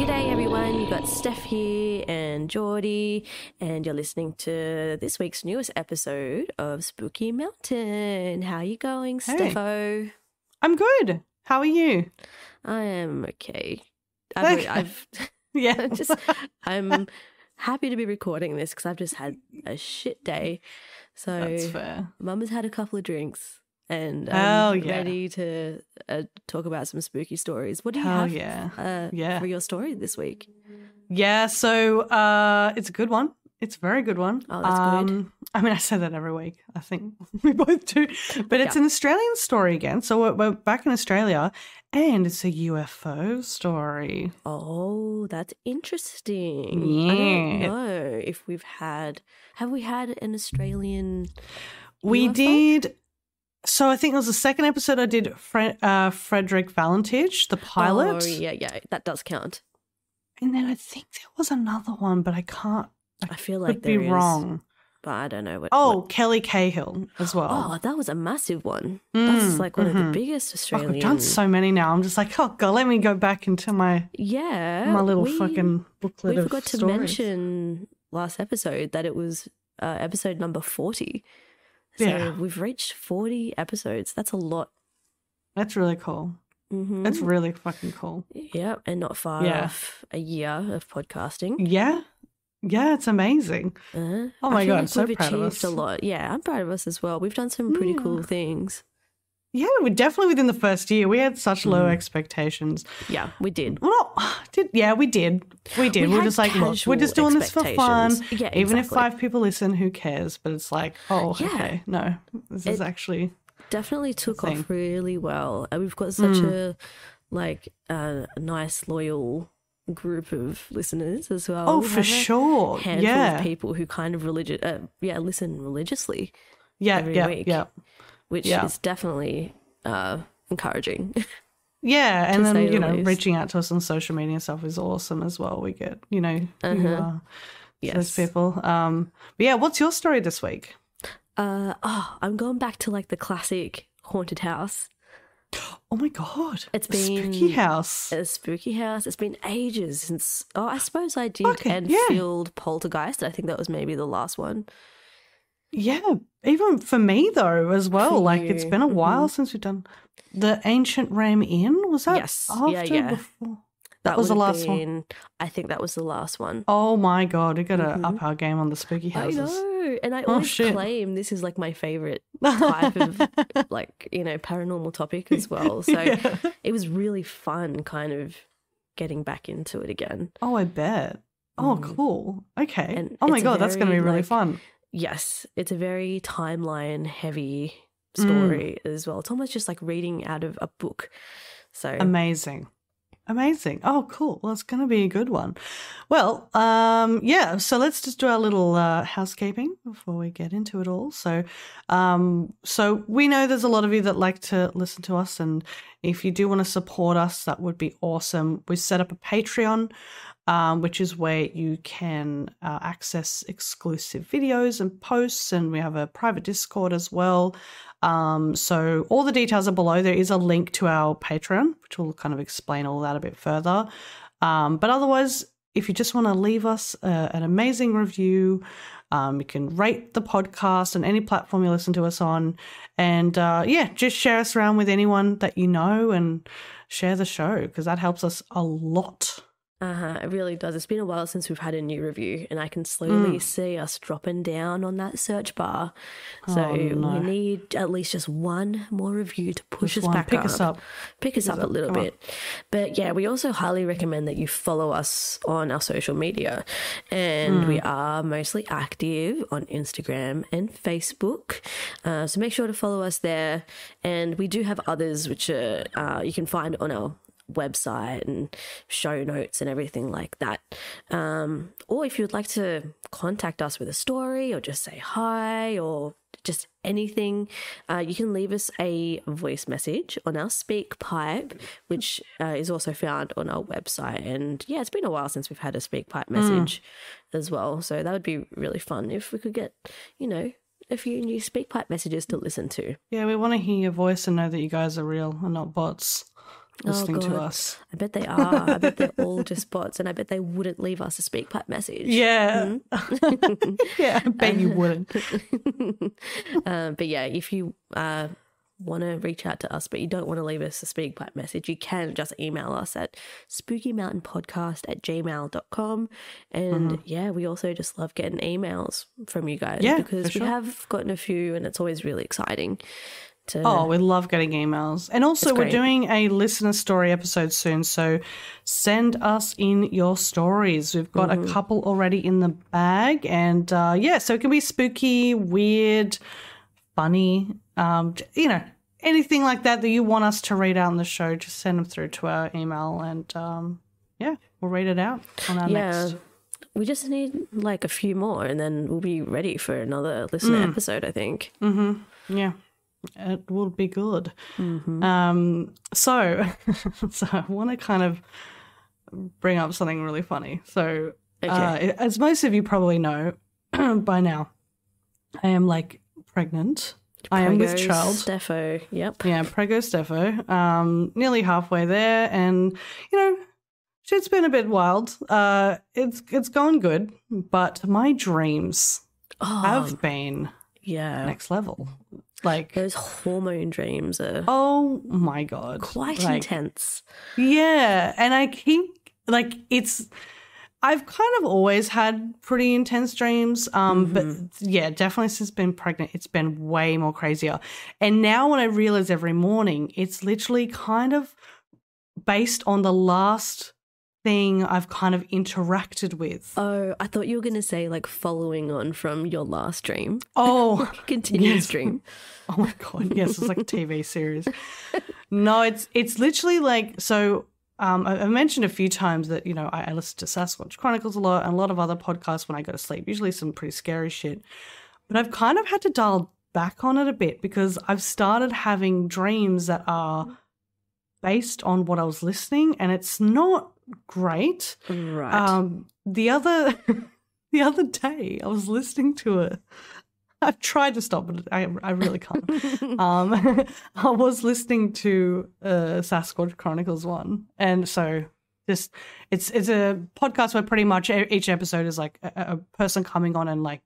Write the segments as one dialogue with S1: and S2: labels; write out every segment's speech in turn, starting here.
S1: G'day everyone, you got Steph here and Jordi, and you're listening to this week's newest episode of Spooky Mountain. How are you going, Steffo?
S2: I'm good. How are you?
S1: I am okay.
S2: Yeah.
S1: I'm happy to be recording this because I've just had a shit day. So
S2: That's fair.
S1: Mum has had a couple of drinks. And I'm ready to talk about some spooky stories. What do you have for your story this week?
S2: Yeah, so it's a good one. It's a very good one.
S1: Oh, that's good.
S2: I mean, I say that every week. I think we both do. But it's an Australian story again. So we're back in Australia, and it's a UFO story.
S1: Oh, that's interesting.
S2: Yeah.
S1: I don't know if have we had an Australian
S2: We
S1: UFO?
S2: did. So I think it was the second episode I did Frederick Valentage, the pilot.
S1: Oh, yeah, that does count.
S2: And then I think there was another one, but I can't.
S1: I feel like
S2: could be wrong.
S1: But I don't know.
S2: Kelly Cahill as well.
S1: Oh, that was a massive one. That's like one of the biggest Australian.
S2: I've done so many now. I'm just like, oh, God, let me go back into my little fucking booklet of stories.
S1: We forgot to mention last episode that it was episode number 40. So we've reached 40 episodes. That's a lot.
S2: That's really cool.
S1: Mm-hmm.
S2: That's really fucking cool.
S1: Yeah, and not far off a year of podcasting.
S2: Yeah. Yeah, it's amazing. Oh, my God, I'm so proud of us.
S1: We've achieved a lot. Yeah, I'm proud of us as well. We've done some pretty cool things.
S2: Yeah, we're definitely within the first year. We had such low expectations.
S1: Yeah, we did.
S2: Well, we did. We're just like, look, we're just doing this for fun. Yeah, even if 5 people listen, who cares? But it's like, okay, no, this is actually
S1: definitely took off really well. And we've got such a nice, loyal group of listeners as well.
S2: Oh, for sure.
S1: Handful of people who kind of listen religiously. Every week. Yeah. Which is definitely encouraging.
S2: Yeah, and then, reaching out to us on social media and stuff is awesome as well. We get, those people. But yeah, what's your story this week?
S1: I'm going back to like the classic haunted house.
S2: Oh my God.
S1: It's been
S2: spooky house.
S1: A spooky house. It's been ages since, I suppose I did Enfield Poltergeist. I think that was maybe the last one. Yeah,
S2: even for me though as well. It's been a while since we've done the Ancient Ram Inn. Was that after before? That was the last one.
S1: I think that was the last one.
S2: Oh my God, we got to up our game on the spooky houses.
S1: I know, and I always claim this is like my favorite type of paranormal topic as well. So it was really fun kind of getting back into it again.
S2: Oh, I bet. Oh, cool. Okay. And oh my God, that's going to be really fun.
S1: Yes, it's a very timeline-heavy story as well. It's almost just like reading out of a book. So
S2: amazing. Oh, cool. Well, it's going to be a good one. Well, so let's just do our little housekeeping before we get into it all. So we know there's a lot of you that like to listen to us, and if you do want to support us, that would be awesome. We set up a Patreon, which is where you can access exclusive videos and posts, and we have a private Discord as well. So all the details are below. There is a link to our Patreon, which will kind of explain all that a bit further. But otherwise, if you just want to leave us an amazing review, you can rate the podcast on any platform you listen to us on. And just share us around with anyone that you know and share the show, because that helps us a lot.
S1: It really does. It's been a while since we've had a new review, and I can slowly see us dropping down on that search bar. So we need at least just one more review to push us back up. Pick us up a little bit. But yeah, we also highly recommend that you follow us on our social media. And we are mostly active on Instagram and Facebook. So make sure to follow us there. And we do have others which are you can find on our website and show notes and everything like that. Or if you'd like to contact us with a story or just say hi or just anything, you can leave us a voice message on our Speak Pipe, which is also found on our website. And yeah, it's been a while since we've had a Speak Pipe message as well. So that would be really fun if we could get, a few new Speak Pipe messages to listen to.
S2: Yeah, we want to hear your voice and know that you guys are real and not bots. listening to us.
S1: I bet they are. I bet they're all just bots, and I bet they wouldn't leave us a SpeakPipe message.
S2: Yeah. Yeah, I bet you wouldn't.
S1: But yeah, if you want to reach out to us but you don't want to leave us a SpeakPipe message, you can just email us at spookymountainpodcast@gmail.com. And yeah, we also just love getting emails from you guys, because we have gotten a few, and it's always really exciting.
S2: We love getting emails. And also we're doing a listener story episode soon, so send us in your stories. We've got a couple already in the bag, and so it can be spooky, weird, funny, anything like that you want us to read out on the show. Just send them through to our email, and we'll read it out on our next.
S1: We just need like a few more, and then we'll be ready for another listener episode, I think.
S2: Yeah. It will be good. So I want to kind of bring up something really funny. So as most of you probably know by now, I am like pregnant. I am with child.
S1: Stepho, yep.
S2: Yeah, Prego Stepho. Nearly halfway there, and shit's been a bit wild. It's gone good, but my dreams have been next level. Like
S1: those hormone dreams are
S2: oh my god,
S1: quite intense.
S2: Yeah, and I keep I've kind of always had pretty intense dreams, but yeah, definitely since being pregnant, it's been way more crazier. And now when I realize every morning, it's literally kind of based on the last thing I've kind of interacted with.
S1: Oh, I thought you were going to say like following on from your last dream.
S2: Oh.
S1: Like a continuous dream.
S2: Oh my God, yes, it's like a TV series. No, it's literally like, so I've mentioned a few times that, I listen to Sasquatch Chronicles a lot and a lot of other podcasts when I go to sleep, usually some pretty scary shit. But I've kind of had to dial back on it a bit because I've started having dreams that are based on what I was listening, and it's not great.
S1: Right.
S2: The other day I was listening to I've tried to stop it. I really can't. I was listening to Sasquatch Chronicles 1, and so it's a podcast where pretty much each episode is like a person coming on and like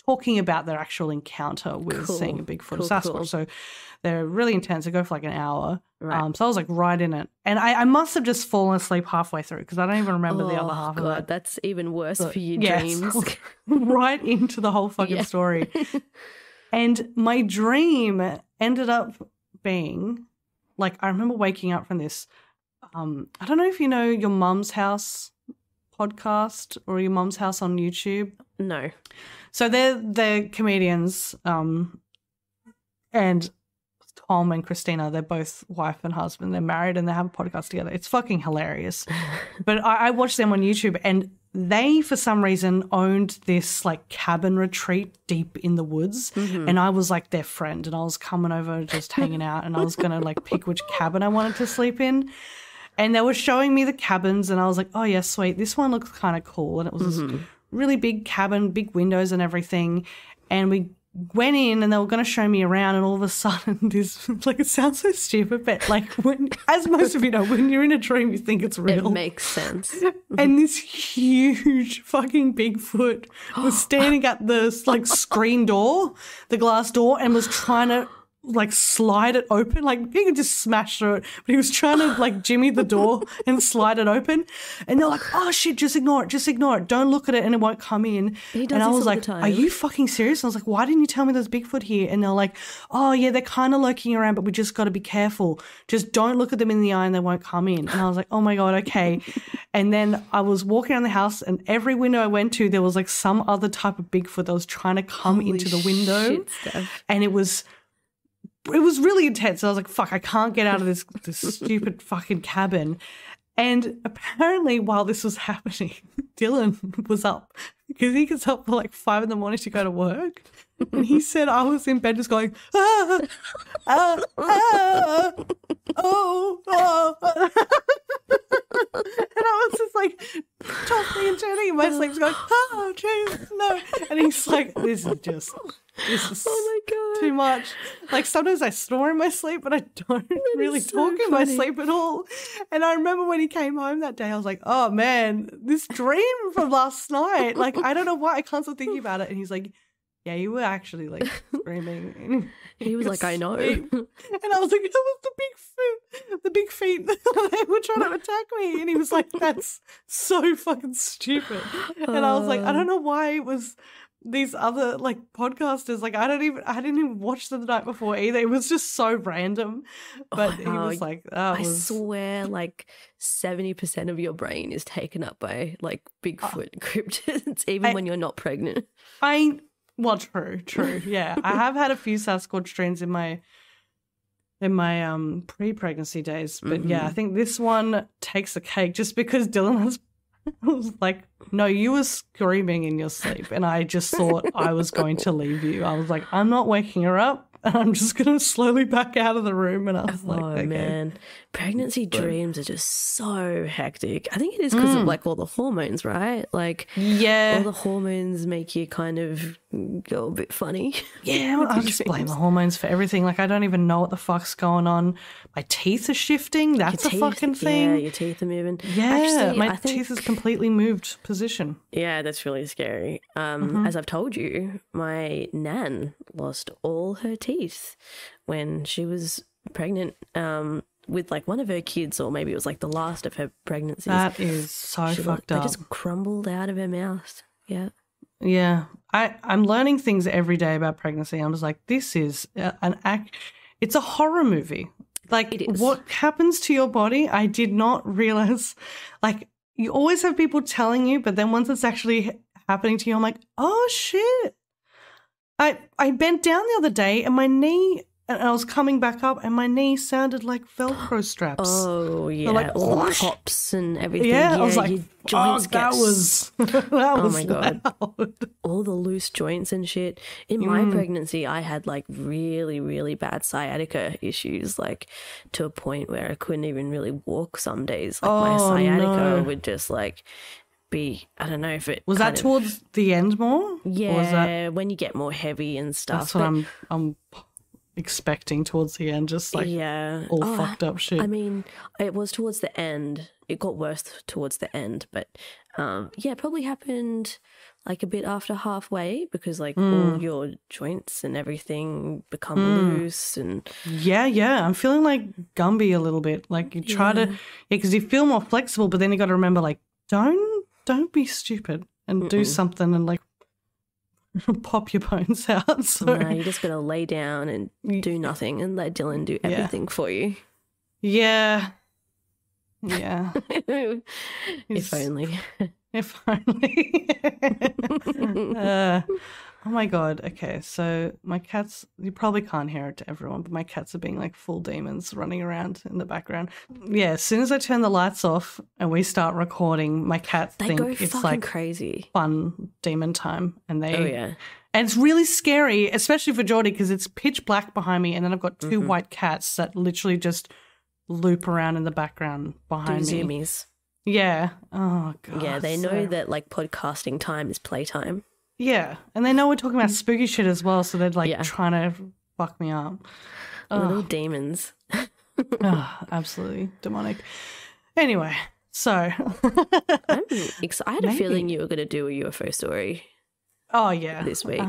S2: talking about their actual encounter with seeing a Bigfoot or Sasquatch. Cool. So they're really intense. They go for like an hour. Right. So I was like right in it. And I must have just fallen asleep halfway through because I don't even remember the other half of it.
S1: That's even worse for your dreams.
S2: Right into the whole fucking story. And my dream ended up being, like, I remember waking up from this. I don't know if you know Your Mum's House podcast or Your Mum's House on YouTube.
S1: No.
S2: So they're comedians, and Tom and Christina, they're both wife and husband. They're married and they have a podcast together. It's fucking hilarious. But I watched them on YouTube, and they, for some reason, owned this like cabin retreat deep in the woods. And I was like their friend, and I was coming over just hanging out, and I was going to like pick which cabin I wanted to sleep in. And they were showing me the cabins, and I was like, oh, yeah, sweet. This one looks kind of cool. And it was this really big cabin, big windows and everything. And we went in and they were going to show me around, and all of a sudden this, like, it sounds so stupid, but like when, as most of you know, when you're in a dream, you think it's real.
S1: It makes sense.
S2: And this huge fucking Bigfoot was standing at the like screen door, the glass door, and was trying to like slide it open. Like he could just smash through it, but he was trying to like jimmy the door and slide it open. And they're like, oh shit, just ignore it. Don't look at it and it won't come in.
S1: He does
S2: and I was
S1: all
S2: like,
S1: the time.
S2: are you fucking serious? And I was like, why didn't you tell me there's Bigfoot here? And they're like, oh yeah, they're kind of lurking around, but we just got to be careful. Just don't look at them in the eye and they won't come in. And I was like, oh my God, okay. And then I was walking around the house, and every window I went to, there was like some other type of Bigfoot that was trying to come into the window.
S1: Shit, Steph.
S2: And it was really intense. I was like, fuck, I can't get out of this stupid fucking cabin. And apparently while this was happening, Dylan was up because he gets up for like 5 a.m. to go to work. And he said I was in bed just going, oh. And I was just like tossing and turning in my sleep going, oh, jeez, no. And he's like, this is
S1: oh my God.
S2: too much. Like sometimes I snore in my sleep, but I don't really talk in my sleep at all. And I remember when he came home that day, I was like, oh man, this dream from last night. Like, I don't know why I can't stop thinking about it. And he's like, yeah, you were actually like screaming.
S1: He was like, I know.
S2: And I was like, it was the big feet. They were trying to attack me. And he was like, that's so fucking stupid. And I was like, I don't know why it was these other like podcasters. Like, I didn't even watch them the night before either. It was just so random. But he was like,
S1: I swear like 70% of your brain is taken up by like Bigfoot cryptids, even when you're not pregnant.
S2: Well, true. Yeah. I have had a few Sasquatch dreams in my pre-pregnancy days. But yeah, I think this one takes the cake just because Dylan was like, no, you were screaming in your sleep and I just thought I was going to leave you. I was like, I'm not waking her up. And I'm just going to slowly back out of the room. And I was like, okay.
S1: Man, pregnancy dreams are just so hectic. I think it is because of like all the hormones, right? Like, yeah, all the hormones make you kind of go a bit funny.
S2: Yeah, I just blame the hormones for everything. Like, I don't even know what the fuck's going on. My teeth are shifting. That's a fucking thing.
S1: Yeah, your teeth are moving.
S2: Yeah, actually, my teeth has completely moved position.
S1: Yeah, that's really scary. As I've told you, my nan lost all her teeth when she was pregnant with like one of her kids, or maybe it was like the last of her pregnancies.
S2: That is so fucked up.
S1: They just crumbled out of her mouth. Yeah.
S2: Yeah. I'm learning things every day about pregnancy. I'm just like, this is it's a horror movie. Like, what happens to your body, I did not realize. Like, you always have people telling you, but then once it's actually happening to you, I'm like, oh, shit. I bent down the other day and my knee, and I was coming back up and my knee sounded like Velcro straps.
S1: Oh, yeah. Like, all the pops and everything.
S2: Yeah, I was like,
S1: joints
S2: that was oh my God.
S1: Loud. All the loose joints and shit. In my pregnancy, I had like really, really bad sciatica issues, like to a point where I couldn't even really walk some days. Like my sciatica would just like be, I don't know if it
S2: was that towards the end more?
S1: Yeah,
S2: or was that,
S1: when you get more heavy and stuff.
S2: That's what I'm expecting towards the end, just like all fucked up shit.
S1: I mean, it was towards the end. It got worse towards the end, but yeah, it probably happened like a bit after halfway because like all your joints and everything become loose and
S2: yeah. I'm feeling like Gumby a little bit. Like you try to, because you feel more flexible, but then you got to remember like don't be stupid and do something and like pop your bones out. So
S1: no, you just got to lay down and do nothing and let Dylan do everything for you.
S2: Yeah.
S1: If only.
S2: If only. Oh my God. Okay, so my cats, you probably can't hear it to everyone, but my cats are being like full demons running around in the background. Yeah, as soon as I turn the lights off and we start recording, my cats think it's like
S1: crazy
S2: fun demon time. And and it's really scary, especially for Jordi, because it's pitch black behind me and then I've got two white cats that literally just loop around in the background behind me.
S1: Zoomies.
S2: Yeah. Oh, God.
S1: Yeah, they know that like podcasting time is playtime.
S2: Yeah, and they know we're talking about spooky shit as well, so they're like trying to fuck me up.
S1: Little demons.
S2: Absolutely demonic. Anyway, so
S1: I'm excited. I had a feeling you were going to do a UFO story.
S2: Oh yeah,
S1: this week.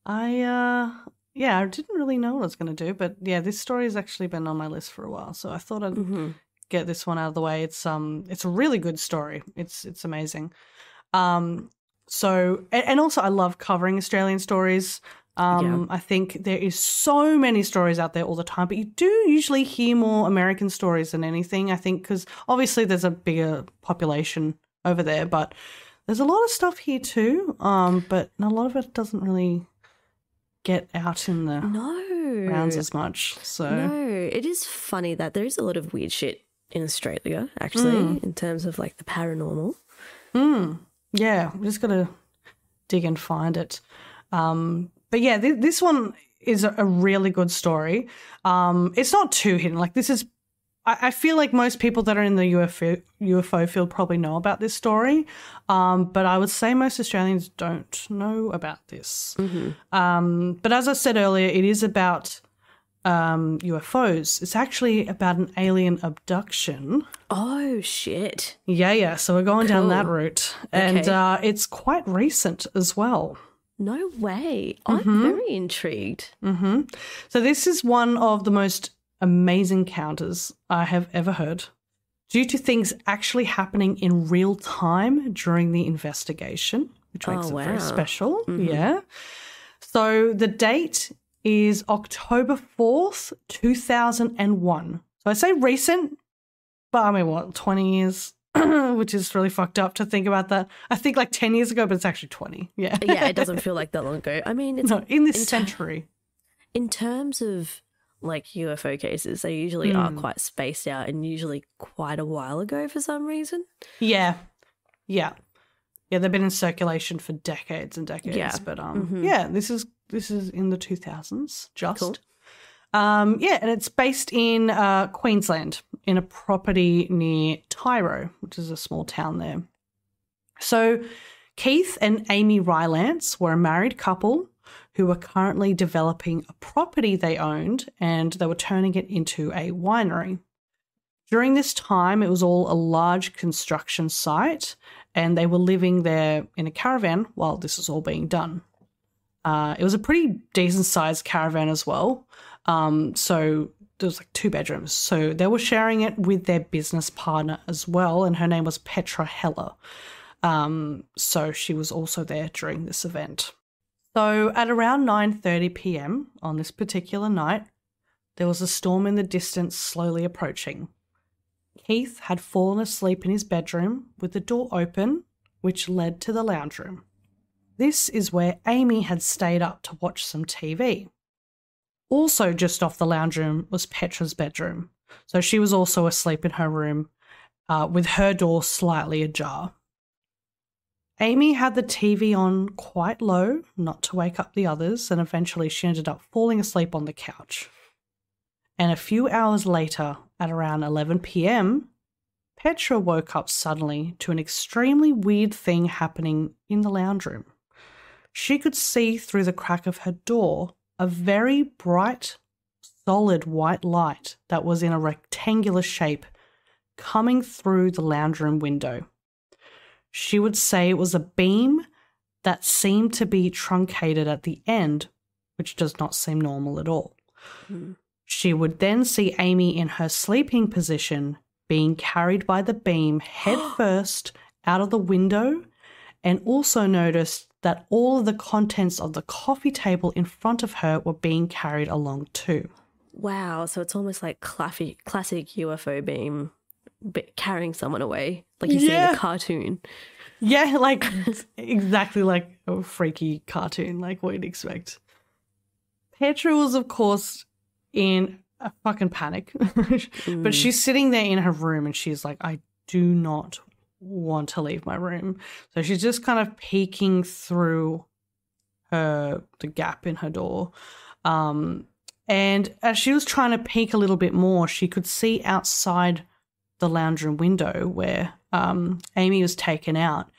S2: I didn't really know what I was going to do, but yeah, this story has actually been on my list for a while, so I thought I'd get this one out of the way. It's a really good story. It's amazing. So, and also I love covering Australian stories. I think there is so many stories out there all the time, but you do usually hear more American stories than anything, I think, because obviously there's a bigger population over there, but there's a lot of stuff here too, but a lot of it doesn't really get out in the rounds as much. So
S1: no, it is funny that there is a lot of weird shit in Australia, actually, in terms of like the paranormal.
S2: Yeah, we just got to dig and find it. But yeah, this one is a really good story. It's not too hidden. Like this is I feel like most people that are in the UFO field probably know about this story, but I would say most Australians don't know about this.
S1: Mm-hmm.
S2: But as I said earlier, it is about UFOs. It's actually about an alien abduction.
S1: Oh, shit.
S2: Yeah. So we're going down that route.
S1: Okay.
S2: And it's quite recent as well.
S1: No way. I'm very intrigued.
S2: Mm-hmm. So this is one of the most amazing encounters I have ever heard, due to things actually happening in real time during the investigation, which makes it very special.
S1: Mm-hmm.
S2: Yeah. So the date is October 4th, 2001. So I say recent, but I mean, 20 years, which is really fucked up to think about that. I think like 10 years ago, but it's actually 20. Yeah.
S1: Yeah, it doesn't feel like that long ago. I mean, it's
S2: in this century.
S1: In terms of like UFO cases, they usually are quite spaced out and usually quite a while ago for some reason.
S2: Yeah, they've been in circulation for decades and decades.
S1: Yeah.
S2: But yeah, this is in the 2000s, just.
S1: Cool.
S2: And it's based in Queensland, in a property near Tyro, which is a small town there. So Keith and Amy Rylance were a married couple who were currently developing a property they owned, and they were turning it into a winery. During this time, it was all a large construction site, and they were living there in a caravan while this was all being done. It was a pretty decent-sized caravan as well. So there was like 2 bedrooms. So they were sharing it with their business partner as well, and her name was Petra Heller. So she was also there during this event. So at around 9:30 p.m. on this particular night, there was a storm in the distance slowly approaching. Keith had fallen asleep in his bedroom with the door open, which led to the lounge room. This is where Amy had stayed up to watch some TV. Also just off the lounge room was Petra's bedroom. So she was also asleep in her room with her door slightly ajar. Amy had the TV on quite low, not to wake up the others, and eventually she ended up falling asleep on the couch. And a few hours later, at around 11 p.m, Petra woke up suddenly to an extremely weird thing happening in the lounge room. She could see through the crack of her door a very bright, solid white light that was in a rectangular shape coming through the lounge room window. She would say it was a beam that seemed to be truncated at the end, which does not seem normal at all. She would then see Amy in her sleeping position being carried by the beam head first out of the window, and also noticed that all of the contents of the coffee table in front of her were being carried along too.
S1: Wow, so it's almost like classic UFO beam carrying someone away, like you see in a cartoon.
S2: Yeah, like exactly like a freaky cartoon, like what you'd expect. Petra was, of course, in a fucking panic, but she's sitting there in her room and she's like, I do not want to leave my room. So she's just kind of peeking through the gap in her door. And as she was trying to peek a little bit more, she could see outside the lounge room window where Amy was taken out,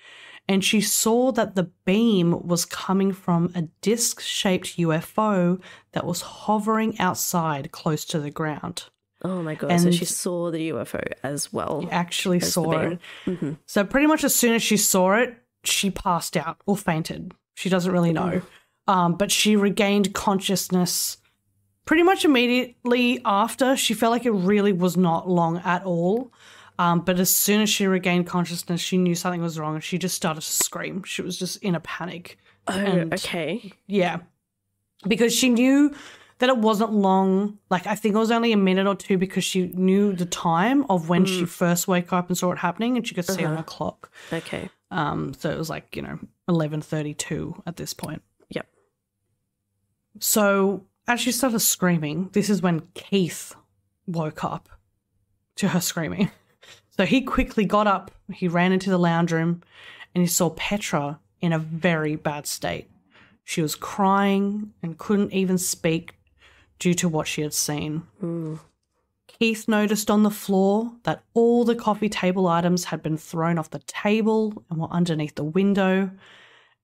S2: and she saw that the beam was coming from a disc-shaped UFO that was hovering outside close to the ground.
S1: Oh my God, so she saw the UFO as well.
S2: Actually saw it. Mm-hmm. So pretty much as soon as she saw it, she passed out or fainted. She doesn't really know. But she regained consciousness pretty much immediately after. She felt like it really was not long at all. But as soon as she regained consciousness, she knew something was wrong and she just started to scream. She was just in a panic.
S1: Okay.
S2: Yeah. Because she knew that it wasn't long. Like, I think it was only a minute or two, because she knew the time of when she first woke up and saw it happening, and she could see it on the clock.
S1: Okay.
S2: So it was like, 11:32 at this point.
S1: Yep.
S2: So as she started screaming, this is when Keith woke up to her screaming. So he quickly got up, he ran into the lounge room, and he saw Petra in a very bad state. She was crying and couldn't even speak due to what she had seen. Keith noticed on the floor that all the coffee table items had been thrown off the table and were underneath the window.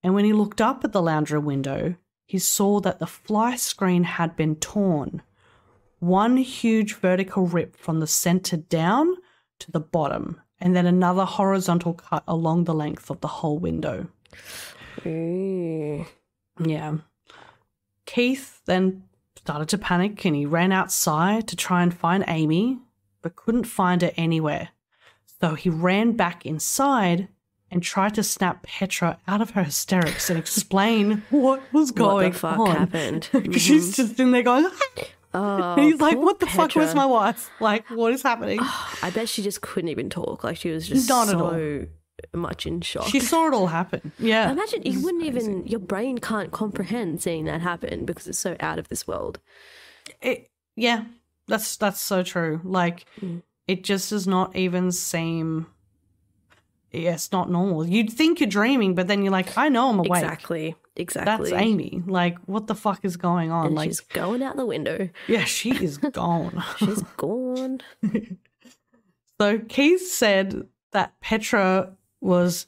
S2: And when he looked up at the lounge room window, he saw that the fly screen had been torn. One huge vertical rip from the center down to the bottom, and then another horizontal cut along the length of the whole window.
S1: Ooh.
S2: Yeah. Keith then started to panic and he ran outside to try and find Amy, but couldn't find her anywhere. So he ran back inside and tried to snap Petra out of her hysterics and explain what was going on.
S1: What the fuck happened?
S2: Because she's just in there going,
S1: oh,
S2: and he's like, what the
S1: Petra.
S2: fuck, where's my wife? Like, what is happening?
S1: I bet she just couldn't even talk. Like, she was just
S2: Not at
S1: so much in shock.
S2: She saw it all happen. Yeah.
S1: Imagine you wouldn't even, your brain can't comprehend seeing that happen because it's so out of this world.
S2: Yeah, that's so true. Like, it just does not even seem... Yeah, it's not normal. You'd think you're dreaming, but then you're like, I know I'm awake.
S1: Exactly.
S2: That's Amy. Like, what the fuck is going on?
S1: And
S2: like,
S1: she's going out the window.
S2: Yeah, she is gone.
S1: She's gone.
S2: So Keith said that Petra was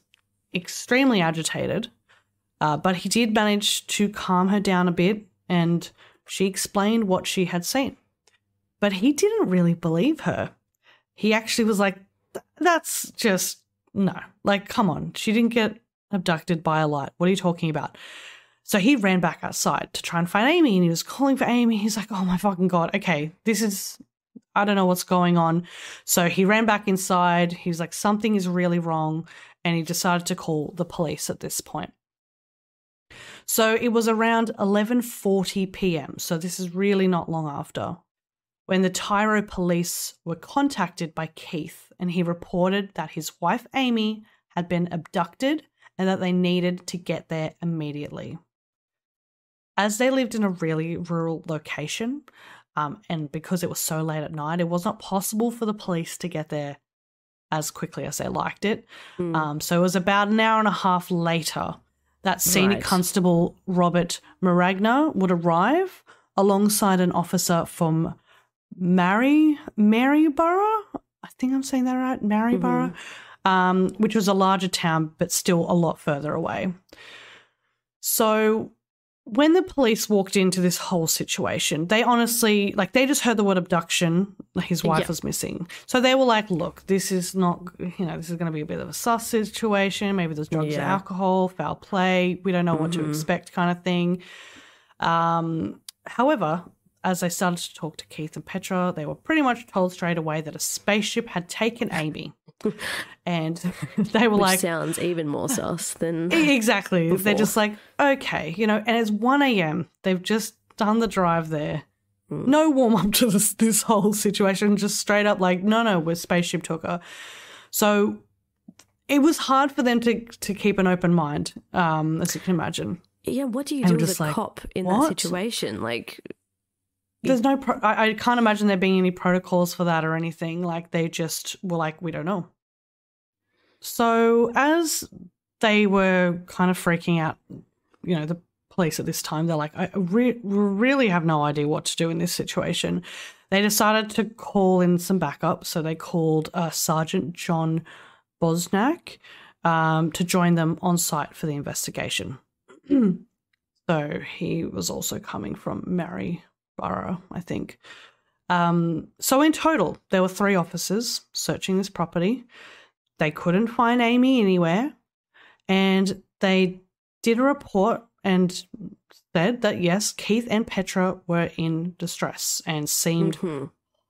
S2: extremely agitated, but he did manage to calm her down a bit, and she explained what she had seen. But he didn't really believe her. He actually was like, that's just... No, like, come on. She didn't get abducted by a light. What are you talking about? So he ran back outside to try and find Amy, and he was calling for Amy. He's like, oh, my fucking God. Okay, I don't know what's going on. So he ran back inside. He was like, something is really wrong, and he decided to call the police at this point. So it was around 11:40 p.m., so this is really not long after, when the Tyro police were contacted by Keith, and he reported that his wife Amy had been abducted and that they needed to get there immediately. As they lived in a really rural location, and because it was so late at night, it was not possible for the police to get there as quickly as they liked it. So it was about an hour and a half later that Senior Constable Robert Maragna would arrive alongside an officer from Maryborough, I think I'm saying that right, Maryborough, which was a larger town but still a lot further away. So when the police walked into this whole situation, they honestly, like, they just heard the word abduction, his wife was missing. So they were like, look, this is not, this is going to be a bit of a sus situation. Maybe there's drugs and alcohol, foul play. We don't know what to expect kind of thing. However, as they started to talk to Keith and Petra, they were pretty much told straight away that a spaceship had taken Amy. And they were
S1: Which sounds even more sus than
S2: exactly.
S1: before.
S2: They're just like, okay, and it's 1 a.m. They've just done the drive there. No warm up to this whole situation. Just straight up like, no, we're spaceship took her. So it was hard for them to keep an open mind, as you can imagine.
S1: Yeah, what do you do with a cop in that situation? Like...
S2: There's no I can't imagine there being any protocols for that or anything. Like, they just were like, we don't know. So as they were kind of freaking out, the police at this time, they're like, I really have no idea what to do in this situation. They decided to call in some backup. So they called Sergeant John Bosnack to join them on site for the investigation. So he was also coming from Maryborough, I think. So in total, there were 3 officers searching this property. They couldn't find Amy anywhere, and they did a report and said that, yes, Keith and Petra were in distress and seemed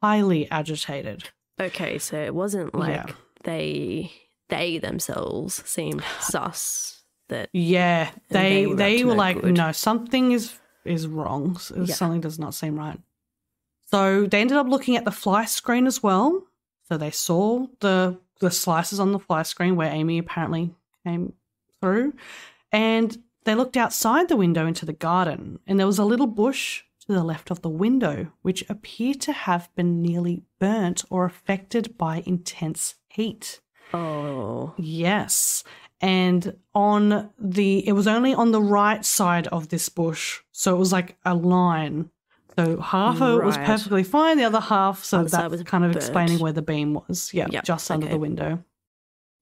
S2: highly agitated.
S1: Okay, so it wasn't like they themselves seemed sus. That
S2: they were like, no, something is wrong. Something does not seem right. So they ended up looking at the fly screen as well. So they saw the slices on the fly screen where Amy apparently came through, and they looked outside the window into the garden, and there was a little bush to the left of the window which appeared to have been nearly burnt or affected by intense heat.
S1: Oh.
S2: Yes. And it was only on the right side of this bush. So it was like a line So half of it was perfectly fine, the other half, so that's kind of explaining where the beam was. Yeah, yep, just under the window.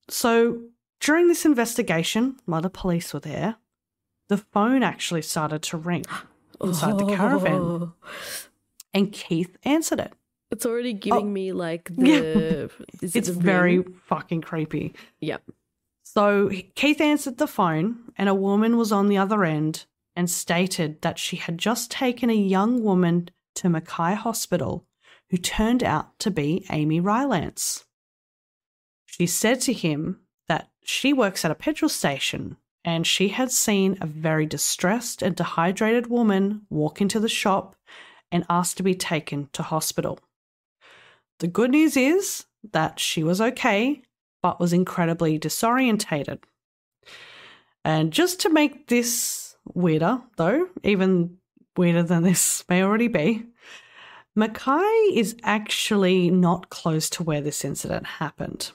S2: So during this investigation, while the police were there, the phone actually started to ring inside the caravan. And Keith answered it.
S1: It's already giving me like the...
S2: Yeah. It's very fucking creepy.
S1: Yep.
S2: So Keith answered the phone and a woman was on the other end and stated that she had just taken a young woman to Mackay Hospital who turned out to be Amy Rylance. She said to him that she works at a petrol station and she had seen a very distressed and dehydrated woman walk into the shop and asked to be taken to hospital. The good news is that she was okay, but was incredibly disorientated. And just to make this weirder, though, even weirder than this may already be, Mackay is actually not close to where this incident happened.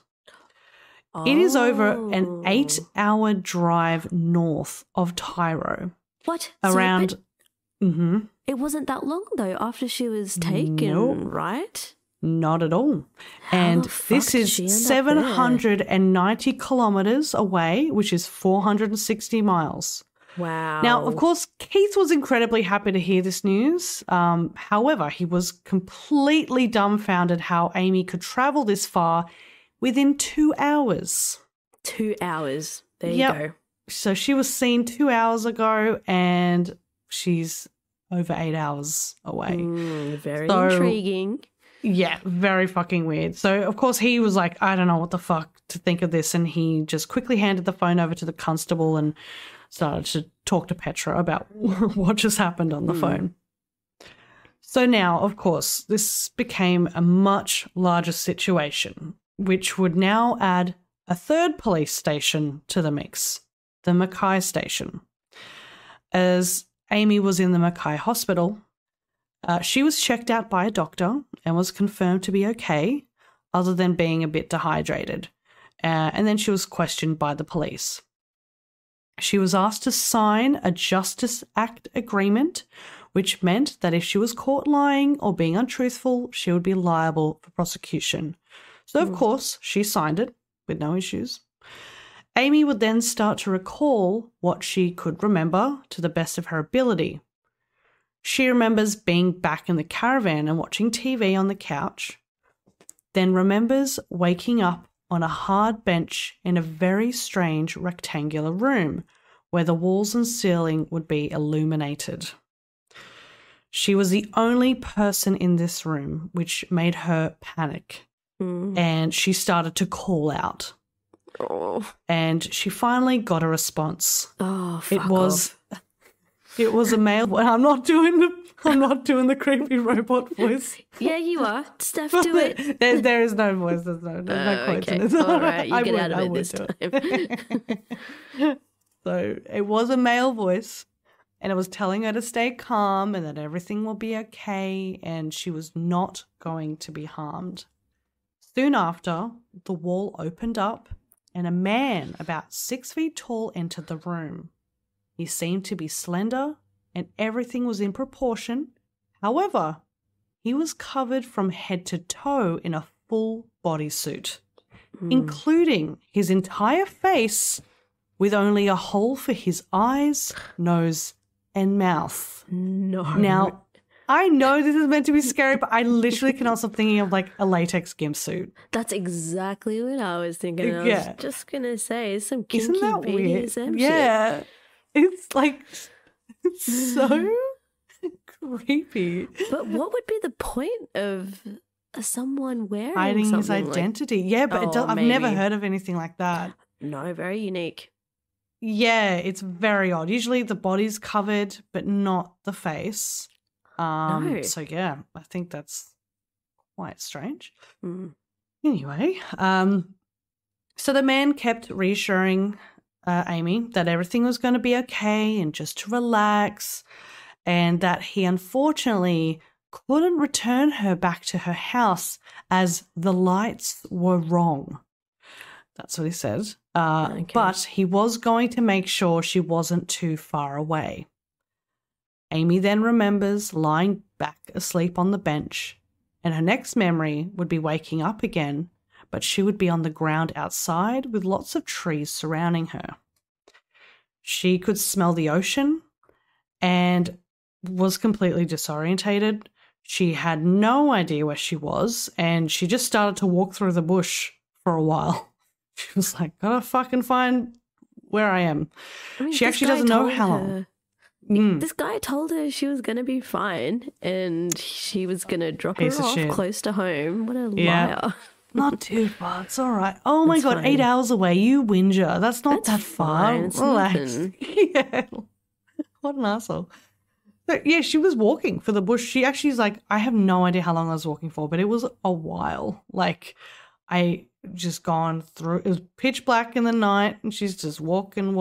S2: Oh. It is over an 8-hour drive north of Tyro.
S1: What?
S2: Around...
S1: It wasn't that long, though, after she was taken, right?
S2: Not at all. And this is 790 kilometres away, which is 460 miles.
S1: Wow.
S2: Now, of course, Keith was incredibly happy to hear this news. However, he was completely dumbfounded how Amy could travel this far within 2 hours.
S1: 2 hours. There you go.
S2: So she was seen 2 hours ago and she's over 8 hours away.
S1: Very intriguing.
S2: Yeah, very fucking weird. So, of course, he was like, I don't know what the fuck to think of this. And he just quickly handed the phone over to the constable and started to talk to Petra about what just happened on the phone. So now, of course, this became a much larger situation, which would now add a third police station to the mix, the Mackay station. As Amy was in the Mackay hospital, she was checked out by a doctor and was confirmed to be okay, other than being a bit dehydrated. And then she was questioned by the police. She was asked to sign a Justice Act agreement, which meant that if she was caught lying or being untruthful, she would be liable for prosecution. So, of course, she signed it with no issues. Amy would then start to recall what she could remember to the best of her ability. She remembers being back in the caravan and watching TV on the couch, then remembers waking up on a hard bench in a very strange rectangular room where the walls and ceiling would be illuminated. She was the only person in this room, which made her panic, and she started to call out.
S1: Oh.
S2: And she finally got a response.
S1: Oh, fuck off.
S2: It was a male. I'm not doing the creepy robot voice.
S1: Yeah, you are. Steph, do it.
S2: There is no voice. There's no quotes in this.
S1: All right, you get out of it this time.
S2: So it was a male voice, and it was telling her to stay calm and that everything will be okay, and she was not going to be harmed. Soon after, the wall opened up, and a man about 6 feet tall entered the room. He seemed to be slender and everything was in proportion. However, he was covered from head to toe in a full bodysuit, including his entire face with only a hole for his eyes, nose, and mouth.
S1: No.
S2: Now, I know this is meant to be scary, but I literally cannot stop thinking of like a latex gimp suit.
S1: That's exactly what I was thinking. I was just going to say, some kinky BDSM shit.
S2: Yeah. It's like, it's so creepy.
S1: But what would be the point of someone wearing
S2: hiding his
S1: something
S2: identity? Yeah, but I've never heard of anything like that.
S1: No, very unique.
S2: Yeah, it's very odd. Usually the body's covered, but not the face.
S1: No.
S2: So yeah, I think that's quite strange.
S1: Anyway,
S2: so the man kept reassuring Amy that everything was going to be okay and just to relax, and that he unfortunately couldn't return her back to her house as the lights were wrong. That's what he said. But he was going to make sure she wasn't too far away. Amy then remembers lying back asleep on the bench, and her next memory would be waking up again, but she would be on the ground outside with lots of trees surrounding her. She could smell the ocean and was completely disorientated. She had no idea where she was, and she just started to walk through the bush for a while. She was like, gotta fucking find where I am.
S1: I mean,
S2: she actually doesn't know how long.
S1: This guy told her she was going to be fine and she was going to drop her off close to home. What a liar.
S2: Not too far. It's all right. Oh, my God, fine. 8 hours away. You whinger. That's not that far. Relax. Yeah. What an asshole. So, yeah, she was walking for the bush. She actually is like, I have no idea how long I was walking for, but it was a while. Like, I just gone through. It was pitch black in the night, and she's just walking.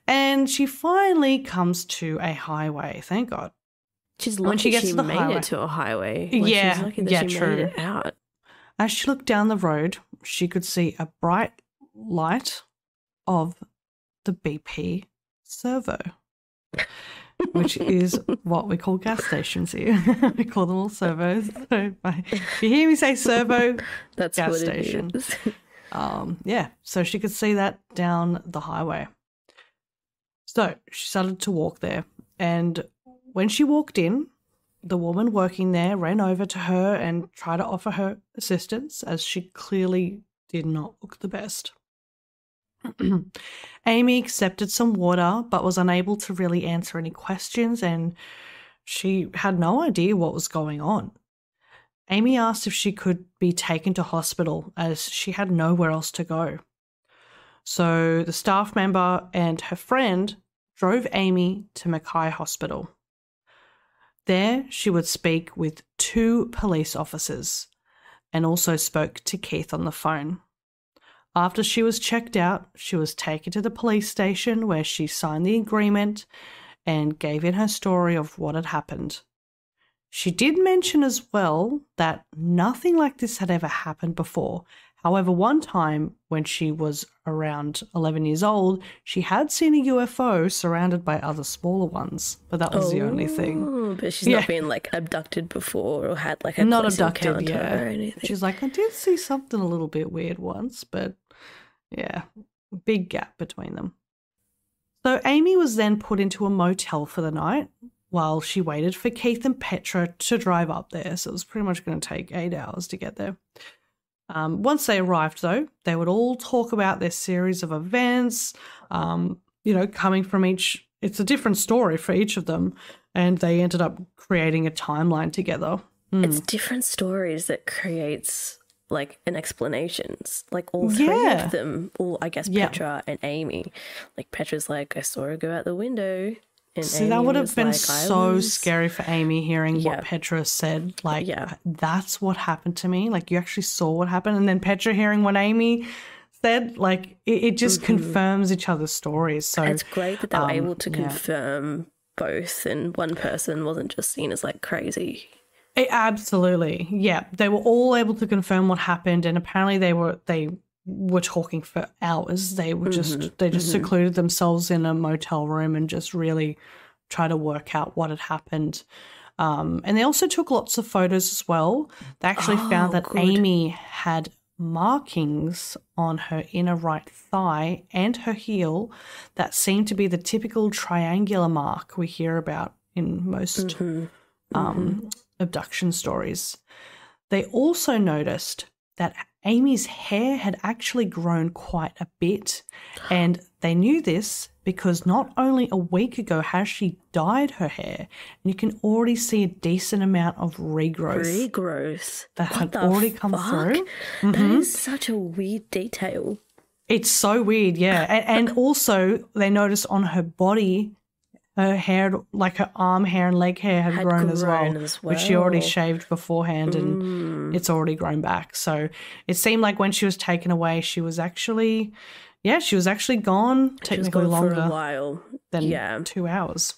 S2: And she finally comes to a highway. Thank God.
S1: She's lucky when she gets to the made highway. It to a highway. Like, she's lucky that she made it out.
S2: As she looked down the road, she could see a bright light of the BP servo, which is what we call gas stations here. We call them all servos. So if you hear me say servo,
S1: that's
S2: gas
S1: what
S2: station.
S1: It is.
S2: Yeah, so she could see that down the highway. So she started to walk there, and when she walked in, the woman working there ran over to her and tried to offer her assistance, as she clearly did not look the best. Amy accepted some water but was unable to really answer any questions, and she had no idea what was going on. Amy asked if she could be taken to hospital as she had nowhere else to go. So the staff member and her friend drove Amy to Mackay Hospital. There she would speak with 2 police officers and also spoke to Keith on the phone. After she was checked out, she was taken to the police station where she signed the agreement and gave in her story of what had happened. She did mention as well that nothing like this had ever happened before. However, one time when she was around 11 years old, she had seen a UFO surrounded by other smaller ones, but that was the only thing.
S1: But she's not been like abducted before or had like a
S2: not
S1: close
S2: abducted,
S1: encounter or anything.
S2: She's like, I did see something a little bit weird once, but yeah, big gap between them. So Amy was then put into a motel for the night while she waited for Keith and Petra to drive up there. So it was pretty much going to take 8 hours to get there. Once they arrived, though, they would all talk about their series of events, coming from each. It's a different story for each of them, and they ended up creating a timeline together.
S1: It's different stories that creates like an explanations. Like all 3 of them, I guess Petra and Amy. Like Petra's like, I saw her go out the window. And
S2: see, that would have been so scary for Amy hearing what Petra said. Like, that's what happened to me. Like, you actually saw what happened. And then Petra hearing what Amy said, like, it just confirms each other's stories. So
S1: it's great that they were able to confirm both, and one person wasn't just seen as, like, crazy.
S2: Absolutely. Yeah. They were all able to confirm what happened, and apparently they were talking for hours. They were just secluded themselves in a motel room and just really try to work out what had happened. And they also took lots of photos as well. They actually found that Amy had markings on her inner right thigh and her heel that seemed to be the typical triangular mark we hear about in most abduction stories. They also noticed that Amy's hair had actually grown quite a bit, and they knew this because not only a week ago has she dyed her hair, and you can already see a decent amount of regrowth that had already come through.
S1: That is such a weird detail.
S2: It's so weird, yeah. And also they noticed on her body, her hair, like her arm hair and leg hair had grown as well, which she already shaved beforehand, and it's already grown back. So it seemed like when she was taken away, she was actually gone technically longer
S1: for a while
S2: than 2 hours.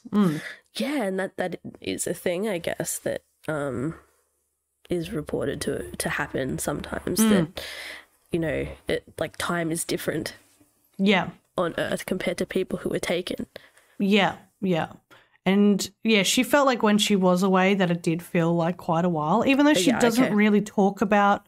S1: Yeah, and that is a thing, I guess, that is reported to happen sometimes. That like time is different.
S2: Yeah,
S1: on Earth compared to people who were taken.
S2: Yeah. Yeah. And, yeah, she felt like when she was away that it did feel like quite a while. Even though she doesn't really talk about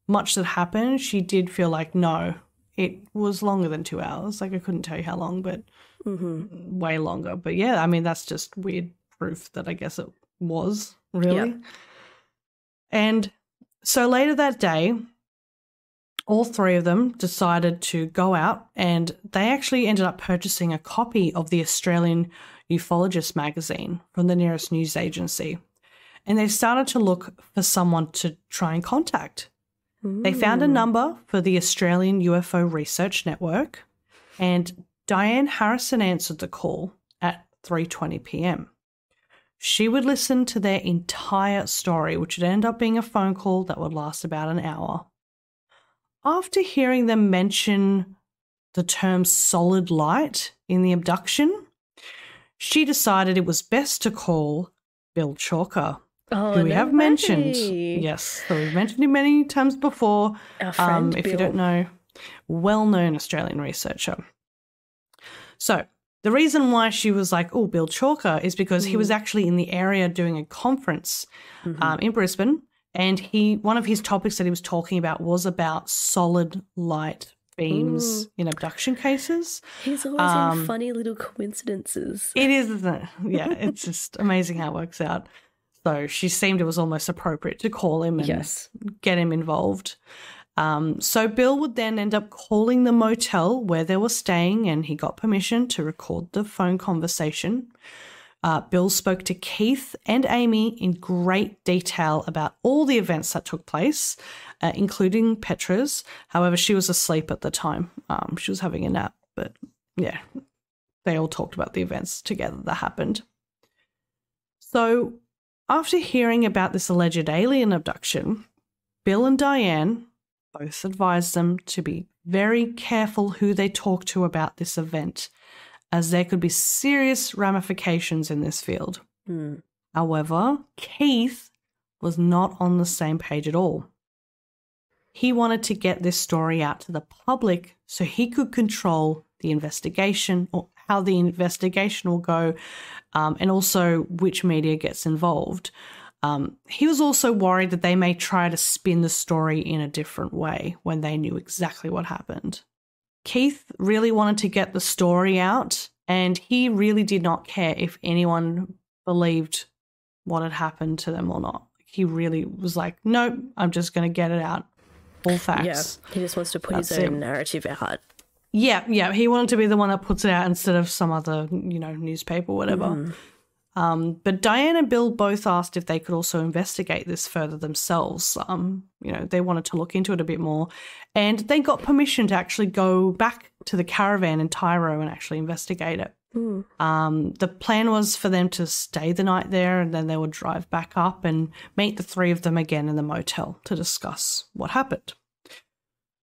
S2: much that happened, she did feel like, no, it was longer than 2 hours. Like, I couldn't tell you how long, but way longer. But, yeah, I mean, that's just weird proof that I guess it was, really. Yep. And so later that day, all three of them decided to go out, and they actually ended up purchasing a copy of the Australian Ufologist magazine from the nearest news agency. And they started to look for someone to try and contact. They found a number for the Australian UFO Research Network, and Diane Harrison answered the call at 3:20 p.m. She would listen to their entire story, which would end up being a phone call that would last about an hour. After hearing them mention the term solid light in the abduction, she decided it was best to call Bill Chalker, who we have mentioned. Yes, so we've mentioned him many times before.
S1: Our friend
S2: if
S1: Bill.
S2: You don't know, well-known Australian researcher. So the reason why she was like, oh, Bill Chalker, is because he was actually in the area doing a conference in Brisbane, and one of his topics that he was talking about was about solid light beams in abduction cases.
S1: He's always in funny little coincidences.
S2: It is, isn't it? Yeah, it's just amazing how it works out. So she seemed it was almost appropriate to call him and get him involved. So Bill would then end up calling the motel where they were staying, and he got permission to record the phone conversation. Bill spoke to Keith and Amy in great detail about all the events that took place, including Petra's. However, she was asleep at the time. She was having a nap, but yeah, they all talked about the events together that happened. So after hearing about this alleged alien abduction, Bill and Diane both advised them to be very careful who they talk to about this event, as there could be serious ramifications in this field. However, Keith was not on the same page at all. He wanted to get this story out to the public so he could control the investigation, or how the investigation will go, and also which media gets involved. He was also worried that they may try to spin the story in a different way when they knew exactly what happened. Keith really wanted to get the story out, and he really did not care if anyone believed what had happened to them or not. He really was like, no, I'm just going to get it out. All facts.
S1: Yeah, he just wants to put his own narrative out.
S2: Yeah, he wanted to be the one that puts it out instead of some other, newspaper or whatever. But Diane and Bill both asked if they could also investigate this further themselves. They wanted to look into it a bit more, and they got permission to actually go back to the caravan in Tyro and actually investigate it. The plan was for them to stay the night there, and then they would drive back up and meet the three of them again in the motel to discuss what happened.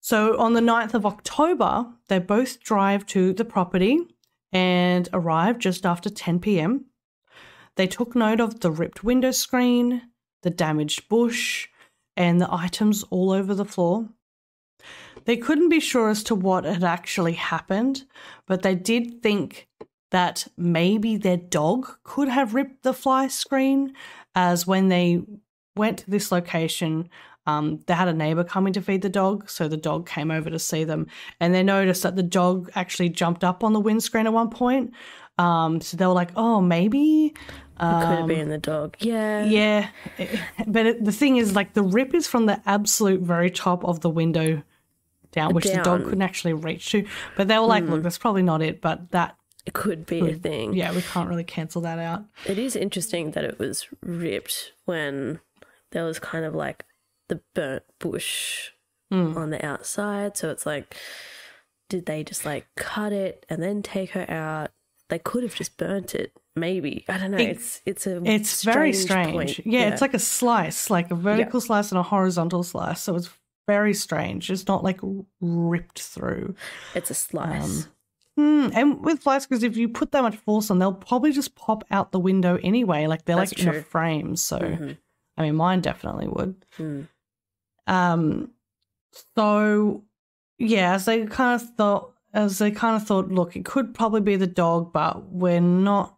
S2: So on the 9th of October, they both drive to the property and arrive just after 10 p.m. They took note of the ripped window screen, the damaged bush, and the items all over the floor. They couldn't be sure as to what had actually happened, but they did think that maybe their dog could have ripped the fly screen, as when they went to this location, they had a neighbour coming to feed the dog, so the dog came over to see them, and they noticed that the dog actually jumped up on the windscreen at one point. So they were like, oh, maybe.
S1: It could have been the dog. Yeah.
S2: Yeah. But the thing is, like, the rip is from the absolute very top of the window down, which the dog couldn't actually reach to. But they were like, look, that's probably not it, but that
S1: it could be a thing.
S2: Yeah, we can't really cancel that out.
S1: It is interesting that it was ripped when there was kind of like the burnt bush on the outside. So it's like, did they just like cut it and then take her out? They could have just burnt it, maybe. I don't know. It's
S2: very strange.
S1: Point.
S2: Yeah, it's like a slice, like a vertical slice and a horizontal slice. So it's very strange. It's not like ripped through.
S1: It's a slice.
S2: And with fly screws, if you put that much force on, they'll probably just pop out the window anyway. Like they're like in a frame. So, I mean, mine definitely would. So, yeah, as they kind of thought, look, it could probably be the dog, but we're not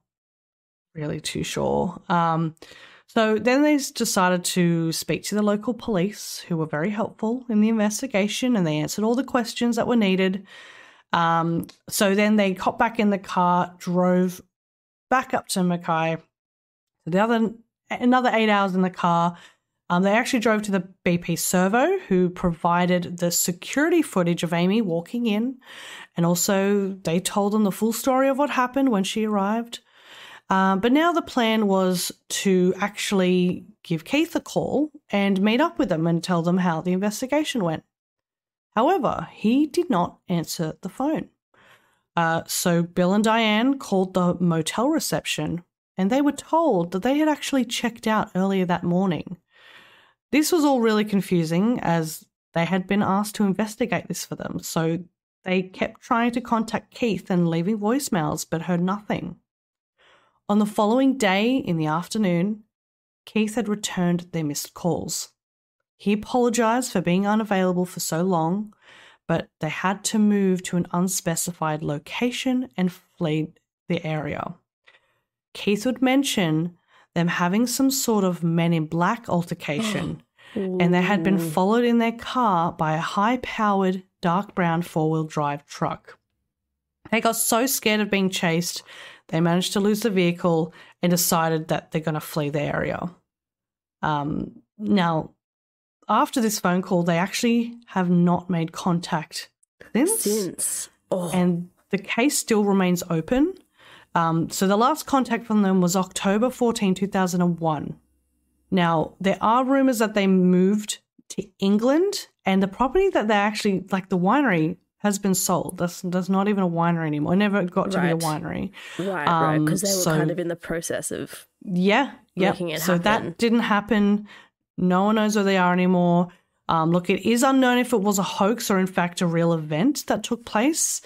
S2: really too sure. So then they decided to speak to the local police, who were very helpful in the investigation, and they answered all the questions that were needed. So then they hopped back in the car, drove back up to Mackay. Another 8 hours in the car. They actually drove to the BP servo, who provided the security footage of Amy walking in, and also they told them the full story of what happened when she arrived. But now the plan was to actually give Keith a call and meet up with them and tell them how the investigation went. However, he did not answer the phone. So Bill and Diane called the motel reception, and they were told that they had actually checked out earlier that morning. This was all really confusing, as they had been asked to investigate this for them, so they kept trying to contact Keith and leaving voicemails but heard nothing. On the following day in the afternoon, Keith had returned their missed calls. He apologised for being unavailable for so long, but they had to move to an unspecified location and flee the area. Keith would mention them having some sort of Men in Black altercation, and they had been followed in their car by a high-powered dark brown four-wheel drive truck. They got so scared of being chased, they managed to lose the vehicle and decided that they're going to flee the area. Now, after this phone call, they actually have not made contact since. And the case still remains open. So the last contact from them was October 14, 2001. Now, there are rumours that they moved to England, and the property that they actually, like the winery, has been sold. There's not even a winery anymore. It never got to be a winery.
S1: Right, because they were kind of in the process of making it happen.
S2: So that didn't happen. No one knows where they are anymore. Look, it is unknown if it was a hoax or in fact a real event that took place.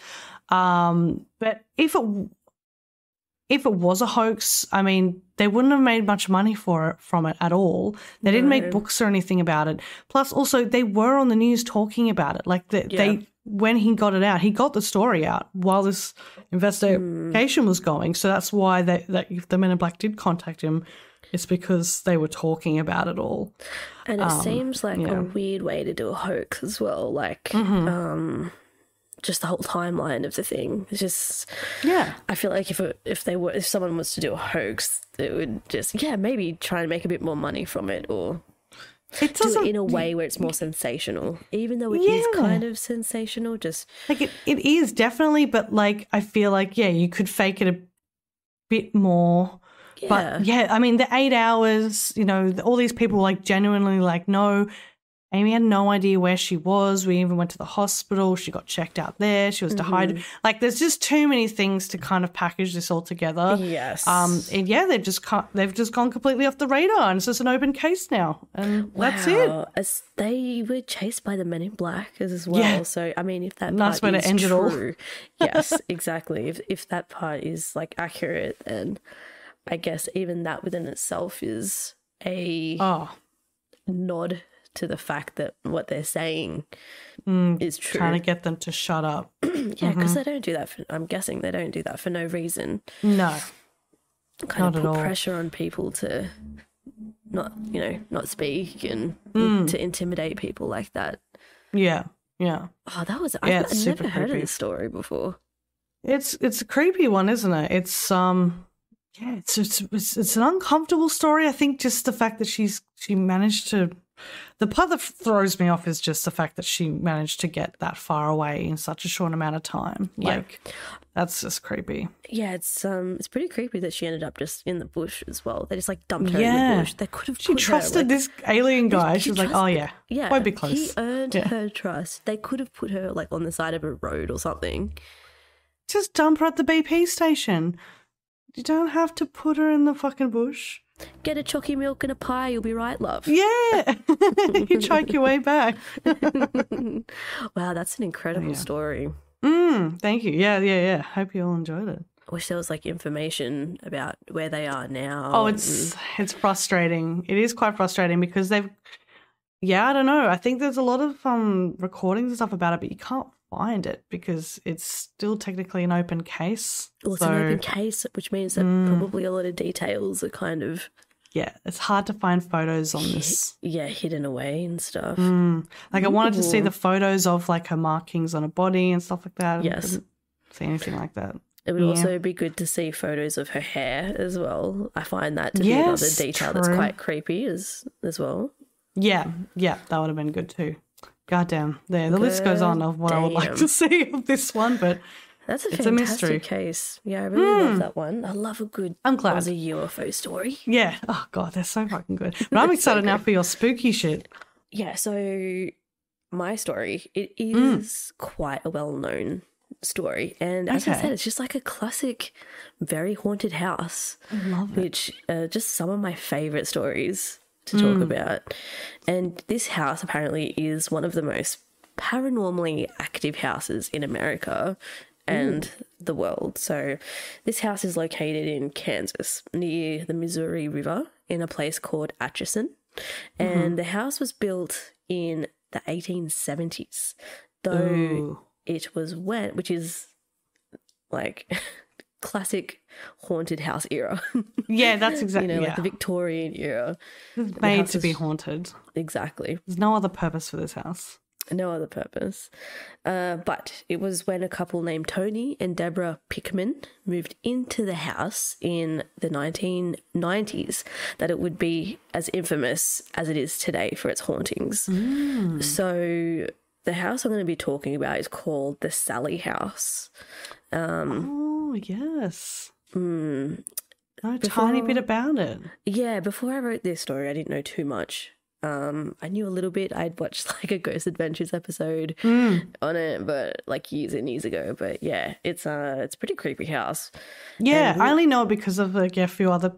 S2: But if it was a hoax, I mean, they wouldn't have made much money from it at all. They didn't make books or anything about it. Plus, also, they were on the news talking about it. Like, they when he got it out, he got the story out while this investigation was going. So that's why if the Men in Black did contact him, it's because they were talking about it all.
S1: And it seems like a weird way to do a hoax as well. Like, just the whole timeline of the thing. It's just, I feel like if someone was to do a hoax, it would just, maybe try and make a bit more money from it, or do it in a way where it's more sensational, even though it is kind of sensational. Just
S2: like it is definitely, but like I feel like you could fake it a bit more. But I mean, the 8 hours, all these people were like genuinely like, no, Amy had no idea where she was. We even went to the hospital. She got checked out there. She was dehydrated. Like, there's just too many things to kind of package this all together.
S1: Yes.
S2: And they've just gone completely off the radar, and it's just an open case now, and that's it.
S1: As they were chased by the Men in Black as well. Yeah. So I mean, if that
S2: nice
S1: part
S2: way
S1: is
S2: to end
S1: true,
S2: it all.
S1: yes, exactly. If that part is like accurate, then I guess even that within itself is a nod to the fact that what they're saying is true.
S2: Trying to get them to shut up.
S1: Because they don't do that I'm guessing they don't do that for no reason.
S2: No.
S1: Kind of put pressure on people to not speak and to intimidate people like that.
S2: Yeah, yeah.
S1: Oh, that was I've never heard of this story before.
S2: It's a creepy one, isn't it? It's it's an uncomfortable story. I think just the fact that she managed to. The part that throws me off is just the fact that she managed to get that far away in such a short amount of time. Like, that's just creepy.
S1: Yeah, it's pretty creepy that she ended up just in the bush as well. They just like dumped her in the bush. They could have.
S2: She trusted this alien guy. She was like, "Oh yeah, won't be close."
S1: He earned her trust. They could have put her like on the side of a road or something.
S2: Just dump her at the BP station. You don't have to put her in the fucking bush.
S1: Get a chalky milk and a pie, you'll be right, love.
S2: Yeah. You choke your way back.
S1: Wow, that's an incredible story.
S2: Thank you. Yeah. Hope you all enjoyed it.
S1: I wish there was like information about where they are now.
S2: Oh, it's frustrating. It is quite frustrating because Yeah, I don't know. I think there's a lot of recordings and stuff about it, but you can't find it because it's still technically an open case.
S1: Well, it's an open case, which means that probably a lot of details are kind of...
S2: Yeah, it's hard to find photos on this.
S1: Yeah, hidden away and stuff.
S2: Like I wanted to see the photos of like her markings on her body and stuff like that.
S1: Yes.
S2: I didn't see anything like that.
S1: It would also be good to see photos of her hair as well. I find that to be another detail that's quite creepy as well.
S2: Yeah, that would have been good too. Goddamn. The list goes on of what I would like to see of this one, but
S1: that's a
S2: fantastic
S1: mystery case. Yeah, I really love that one. I love a good Aussie UFO story.
S2: Yeah. Oh, God, they're so fucking good. But I'm excited now for your spooky shit.
S1: Yeah, so my story, it is quite a well-known story. And as I said, it's just like a classic, very haunted house.
S2: I love it.
S1: Which just some of my favourite stories to talk about. And this house apparently is one of the most paranormally active houses in America and the world. So this house is located in Kansas near the Missouri River in a place called Atchison. And the house was built in the 1870s, though it was which is like classic haunted house era.
S2: Yeah, that's exactly
S1: like the Victorian era.
S2: It's made to be haunted.
S1: Exactly.
S2: There's no other purpose for this house.
S1: No other purpose. But it was when a couple named Tony and Deborah Pickman moved into the house in the 1990s that it would be as infamous as it is today for its hauntings. So the house I'm going to be talking about is called the Sallie house.
S2: Oh, yes. Know a tiny bit about it.
S1: Yeah, before I wrote this story, I didn't know too much. I knew a little bit. I'd watched like a Ghost Adventures episode on it, but like years and years ago. But yeah, it's a pretty creepy house.
S2: Yeah, I only know it because of like a few other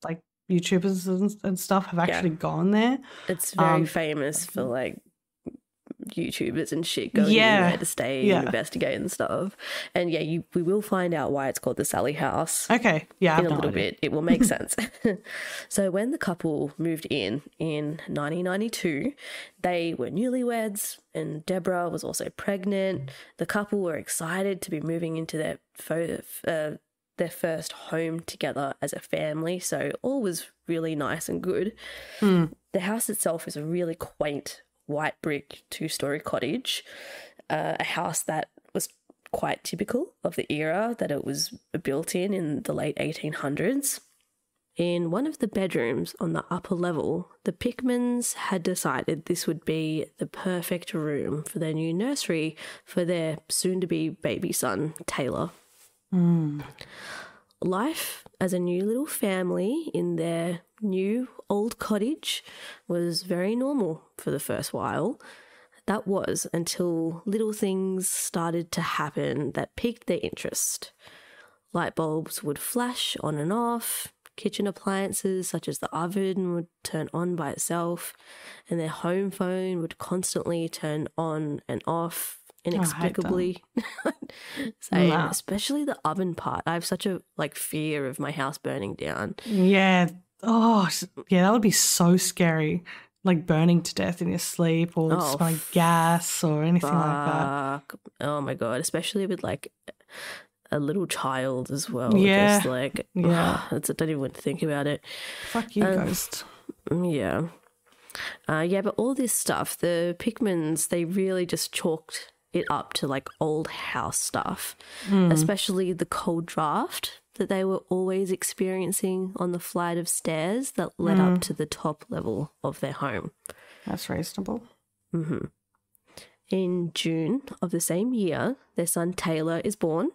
S2: like YouTubers and stuff have actually gone there.
S1: It's very famous for like YouTubers and shit going in there to stay and investigate and stuff. And yeah, we will find out why it's called the Sallie house.
S2: Okay, yeah,
S1: in a little bit. It will make sense. So when the couple moved in 1992, they were newlyweds and Deborah was also pregnant. The couple were excited to be moving into their first home together as a family, so all was really nice and good. The house itself is a really quaint white brick 2-story cottage, a house that was quite typical of the era that it was built in the late 1800s. In one of the bedrooms on the upper level, the Pickmans had decided this would be the perfect room for their new nursery for their soon-to-be baby son, Taylor. Life as a new little family in their new old cottage was very normal for the first while. That was until little things started to happen that piqued their interest. Light bulbs would flash on and off, kitchen appliances such as the oven would turn on by itself, and their home phone would constantly turn on and off inexplicably. Same, especially the oven part. I have such a fear of my house burning down.
S2: Yeah. Oh, yeah, that would be so scary. Like burning to death in your sleep or smelling gas or anything like that.
S1: Oh my God, especially with like a little child as well.
S2: Yeah.
S1: Just like, I don't even want to think about it.
S2: Fuck you, ghost.
S1: Yeah. But all this stuff, the Pickmans, they really just chalked it up to like old house stuff, especially the cold draft that they were always experiencing on the flight of stairs that led up to the top level of their home.
S2: That's reasonable.
S1: Mm-hmm. In June of the same year, their son Taylor is born,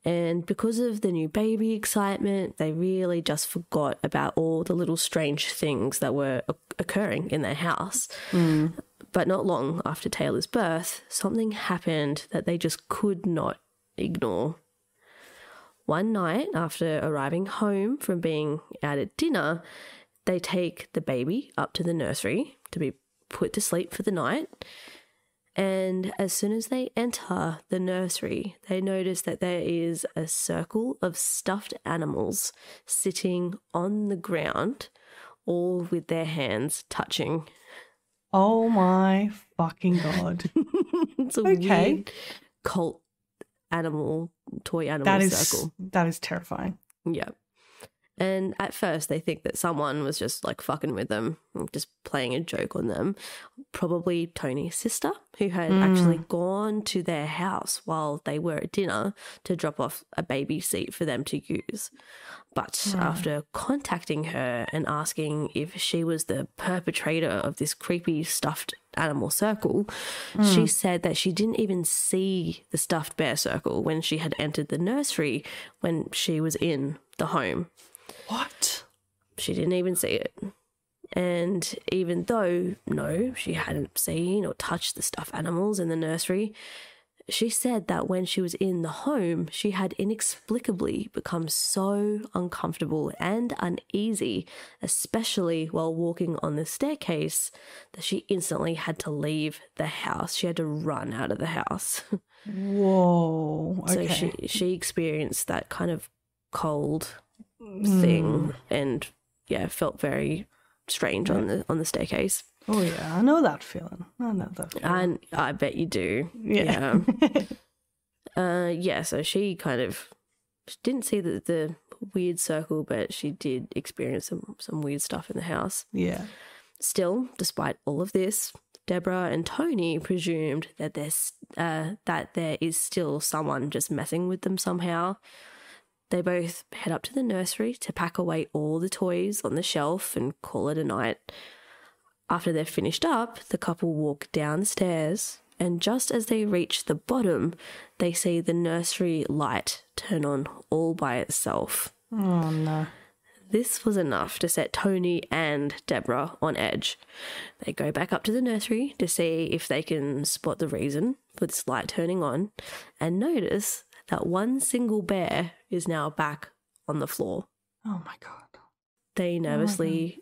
S1: and because of the new baby excitement, they really just forgot about all the little strange things that were occurring in their house. But not long after Taylor's birth, something happened that they just could not ignore. One night, after arriving home from being out at dinner, they take the baby up to the nursery to be put to sleep for the night. And as soon as they enter the nursery, they notice that there is a circle of stuffed animals sitting on the ground, all with their hands touching.
S2: Oh my fucking God.
S1: It's a weird cult toy animal circle.
S2: That is terrifying.
S1: Yeah. And at first they think that someone was just like fucking with them, just playing a joke on them. Probably Tony's sister, who had actually gone to their house while they were at dinner to drop off a baby seat for them to use. But after contacting her and asking if she was the perpetrator of this creepy stuffed animal circle, she said that she didn't even see the stuffed bear circle when she had entered the nursery when she was in the home.
S2: What?
S1: She didn't even see it. And even though, no, she hadn't seen or touched the stuffed animals in the nursery, she said that when she was in the home, she had inexplicably become so uncomfortable and uneasy, especially while walking on the staircase, that she instantly had to leave the house. She had to run out of the house.
S2: Whoa. Okay.
S1: So she experienced that kind of cold thing and felt very strange on the staircase.
S2: Oh yeah, I know that feeling.
S1: And I bet you do.
S2: Yeah.
S1: So she didn't see the weird circle, but she did experience some weird stuff in the house.
S2: Yeah.
S1: Still, despite all of this, Deborah and Tony presumed that there is still someone just messing with them somehow. They both head up to the nursery to pack away all the toys on the shelf and call it a night. After they're finished up, the couple walk down the stairs, and just as they reach the bottom, they see the nursery light turn on all by itself.
S2: Oh, no.
S1: This was enough to set Tony and Deborah on edge. They go back up to the nursery to see if they can spot the reason for this light turning on and notice that one single bear is now back on the floor.
S2: Oh, my God.
S1: They nervously...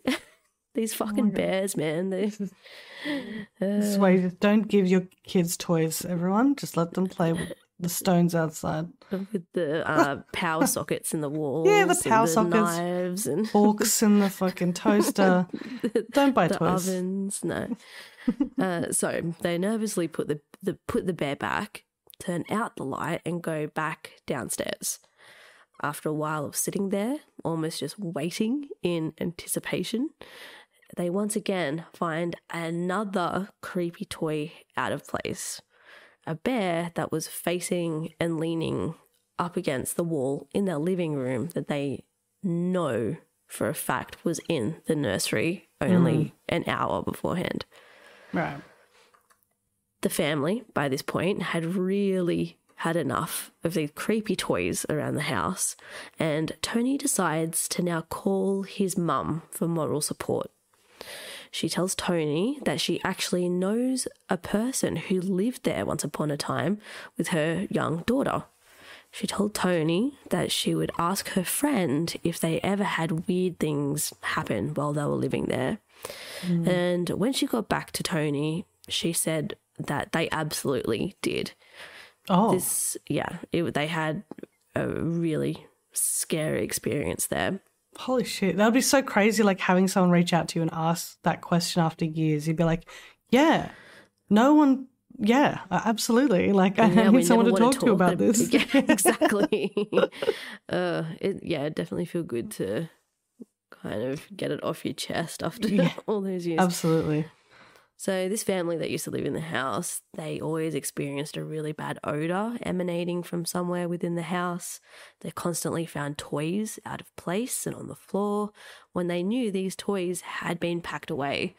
S1: These fucking bears, man.
S2: This is why you don't give your kids toys, everyone. Just let them play with the stones outside.
S1: With the power sockets in the walls.
S2: Yeah, the power sockets.
S1: Knives and
S2: forks in the fucking toaster. Don't buy
S1: the
S2: toys.
S1: Ovens, no. So they nervously put the bear back, turn out the light and go back downstairs. After a while of sitting there, almost just waiting in anticipation, they once again find another creepy toy out of place. A bear that was facing and leaning up against the wall in their living room that they know for a fact was in the nursery only an hour beforehand.
S2: Right.
S1: The family, by this point, had really had enough of these creepy toys around the house, and Tony decides to now call his mum for moral support. She tells Tony that she actually knows a person who lived there once upon a time with her young daughter. She told Tony that she would ask her friend if they ever had weird things happen while they were living there. And when she got back to Tony, she said that they absolutely did.
S2: Oh.
S1: They had a really scary experience there.
S2: Holy shit. That would be so crazy, like having someone reach out to you and ask that question after years. You'd be like, yeah, no one, yeah, absolutely. Like, I need someone to talk to about this.
S1: Yeah, exactly. It definitely feel good to kind of get it off your chest after all those years.
S2: Absolutely.
S1: So this family that used to live in the house, they always experienced a really bad odor emanating from somewhere within the house. They constantly found toys out of place and on the floor when they knew these toys had been packed away.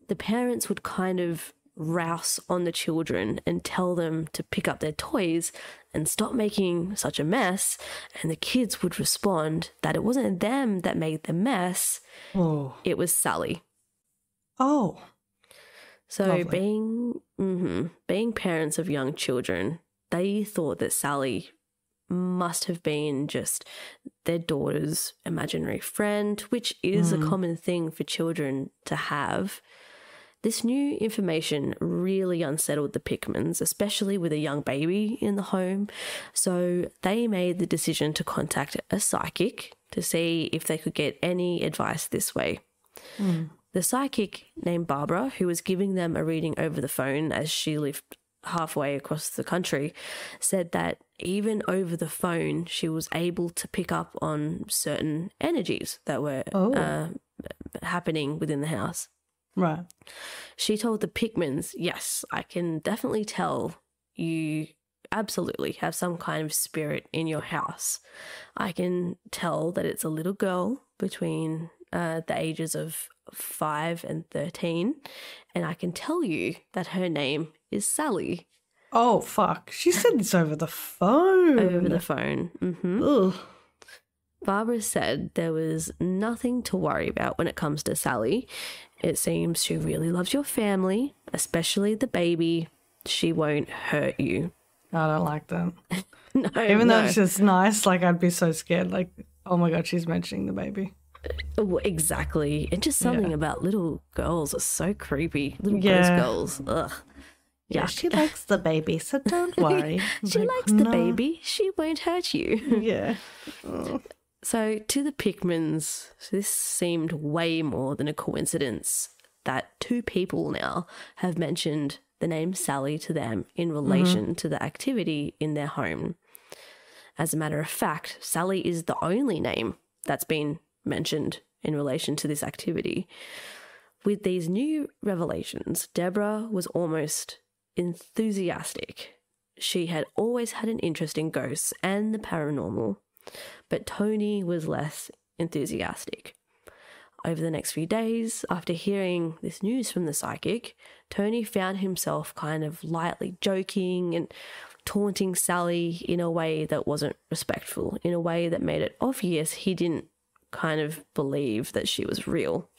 S1: The parents would kind of rouse on the children and tell them to pick up their toys and stop making such a mess, and the kids would respond that it wasn't them that made the mess, it was Sallie.
S2: Oh.
S1: So
S2: Lovely.
S1: being parents of young children, they thought that Sallie must have been just their daughter's imaginary friend, which is a common thing for children to have. This new information really unsettled the Pickmans, especially with a young baby in the home. So they made the decision to contact a psychic to see if they could get any advice this way. The psychic named Barbara, who was giving them a reading over the phone as she lived halfway across the country, said that even over the phone, she was able to pick up on certain energies that were happening within the house.
S2: Right.
S1: She told the Pickmans, yes, I can definitely tell you absolutely have some kind of spirit in your house. I can tell that it's a little girl between the ages of 5 and 13, and I can tell you that her name is Sallie.
S2: Oh, fuck. She said this over the phone.
S1: Over the phone. Mm-hmm.
S2: Ugh.
S1: Barbara said there was nothing to worry about when it comes to Sallie. It seems she really loves your family, especially the baby. She won't hurt you.
S2: I don't like that.
S1: No,
S2: Even though it's just nice, like I'd be so scared. Like, oh my God, she's mentioning the baby.
S1: Exactly. And just something about little girls are so creepy. Little gross girls. Ugh.
S2: Yeah, she likes the baby, so don't worry.
S1: She likes the baby. She won't hurt you.
S2: Yeah.
S1: So to the Pickmans, this seemed way more than a coincidence that 2 people now have mentioned the name Sallie to them in relation to the activity in their home. As a matter of fact, Sallie is the only name that's been mentioned in relation to this activity. With these new revelations, Deborah was almost enthusiastic. She had always had an interest in ghosts and the paranormal, but Tony was less enthusiastic. Over the next few days, after hearing this news from the psychic, Tony found himself kind of lightly joking and taunting Sallie in a way that wasn't respectful, in a way that made it obvious he didn't kind of believe that she was real.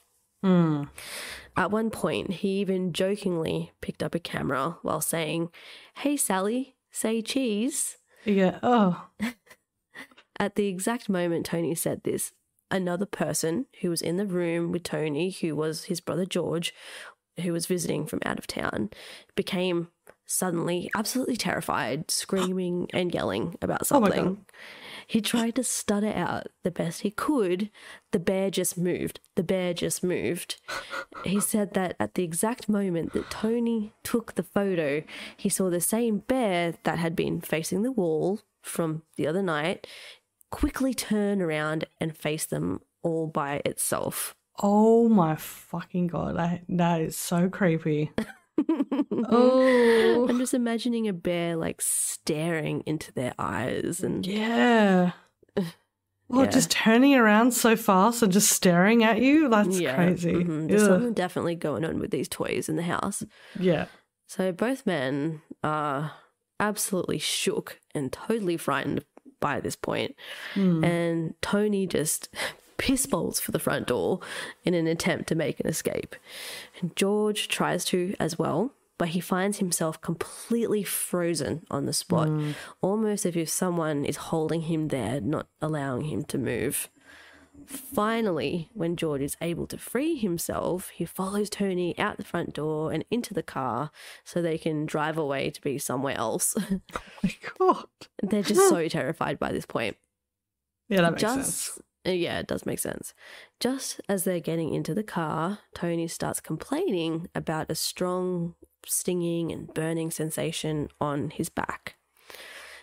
S1: At one point, he even jokingly picked up a camera while saying, "Hey, Sallie, say cheese."
S2: Yeah. Oh.
S1: At the exact moment Tony said this, another person who was in the room with Tony, who was his brother George, who was visiting from out of town, became suddenly absolutely terrified, screaming and yelling about something.
S2: Oh my God.
S1: He tried to stutter out the best he could, "The bear just moved. The bear just moved." He said that at the exact moment that Tony took the photo, he saw the same bear that had been facing the wall from the other night quickly turn around and face them all by itself.
S2: Oh my fucking God. That is so creepy. Oh.
S1: I'm just imagining a bear like staring into their eyes and
S2: yeah. Well, just turning around so fast and just staring at you. That's crazy.
S1: Mm-hmm. There's something definitely going on with these toys in the house.
S2: Yeah.
S1: So both men are absolutely shook and totally frightened by this point. And Tony just piss bolts for the front door in an attempt to make an escape. And George tries to as well, but he finds himself completely frozen on the spot, almost as if someone is holding him there, not allowing him to move. Finally, when George is able to free himself, he follows Tony out the front door and into the car so they can drive away to be somewhere else.
S2: Oh my God.
S1: They're just so terrified by this point.
S2: Yeah, that makes sense.
S1: Yeah, it does make sense. Just as they're getting into the car, Tony starts complaining about a strong stinging and burning sensation on his back.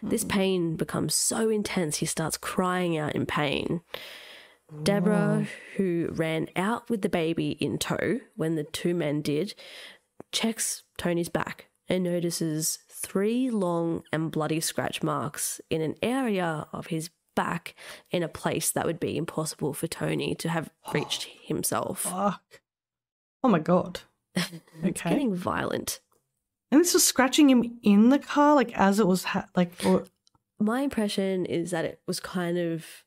S1: This pain becomes so intense he starts crying out in pain. Deborah, who ran out with the baby in tow when the 2 men did, checks Tony's back and notices 3 long and bloody scratch marks in an area of his back in a place that would be impossible for Tony to have reached himself.
S2: Fuck. Oh my God.
S1: It's getting violent.
S2: And this was scratching him in the car, like as it was
S1: My impression is that it was kind of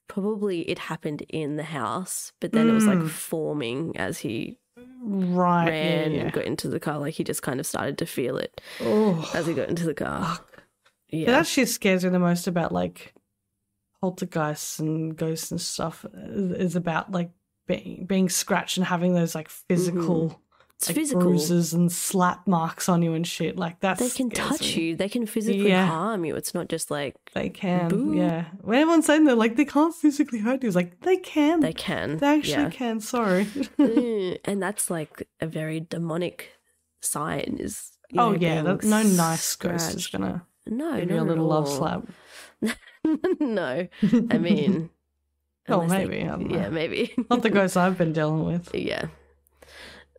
S1: probably it happened in the house, but then it was like forming as he ran and got into the car. Like he just kind of started to feel it as he got into the car. Yeah,
S2: that shit scares me the most about like poltergeists and ghosts and stuff. Is about like being scratched and having those like physical
S1: physical.
S2: Bruises and slap marks on you and shit. Like that's
S1: they can touch you. They can physically harm you. It's not just like
S2: they can.
S1: Boo.
S2: Yeah. When everyone's saying that, like they can't physically hurt you, it's like they can.
S1: They can.
S2: They actually can. Sorry.
S1: And that's like a very demonic sign. Is
S2: no nice ghost is gonna give you a little love slap.
S1: No, I mean.
S2: Maybe. I don't know.
S1: Yeah, maybe.
S2: Not the ghosts I've been dealing with.
S1: Yeah.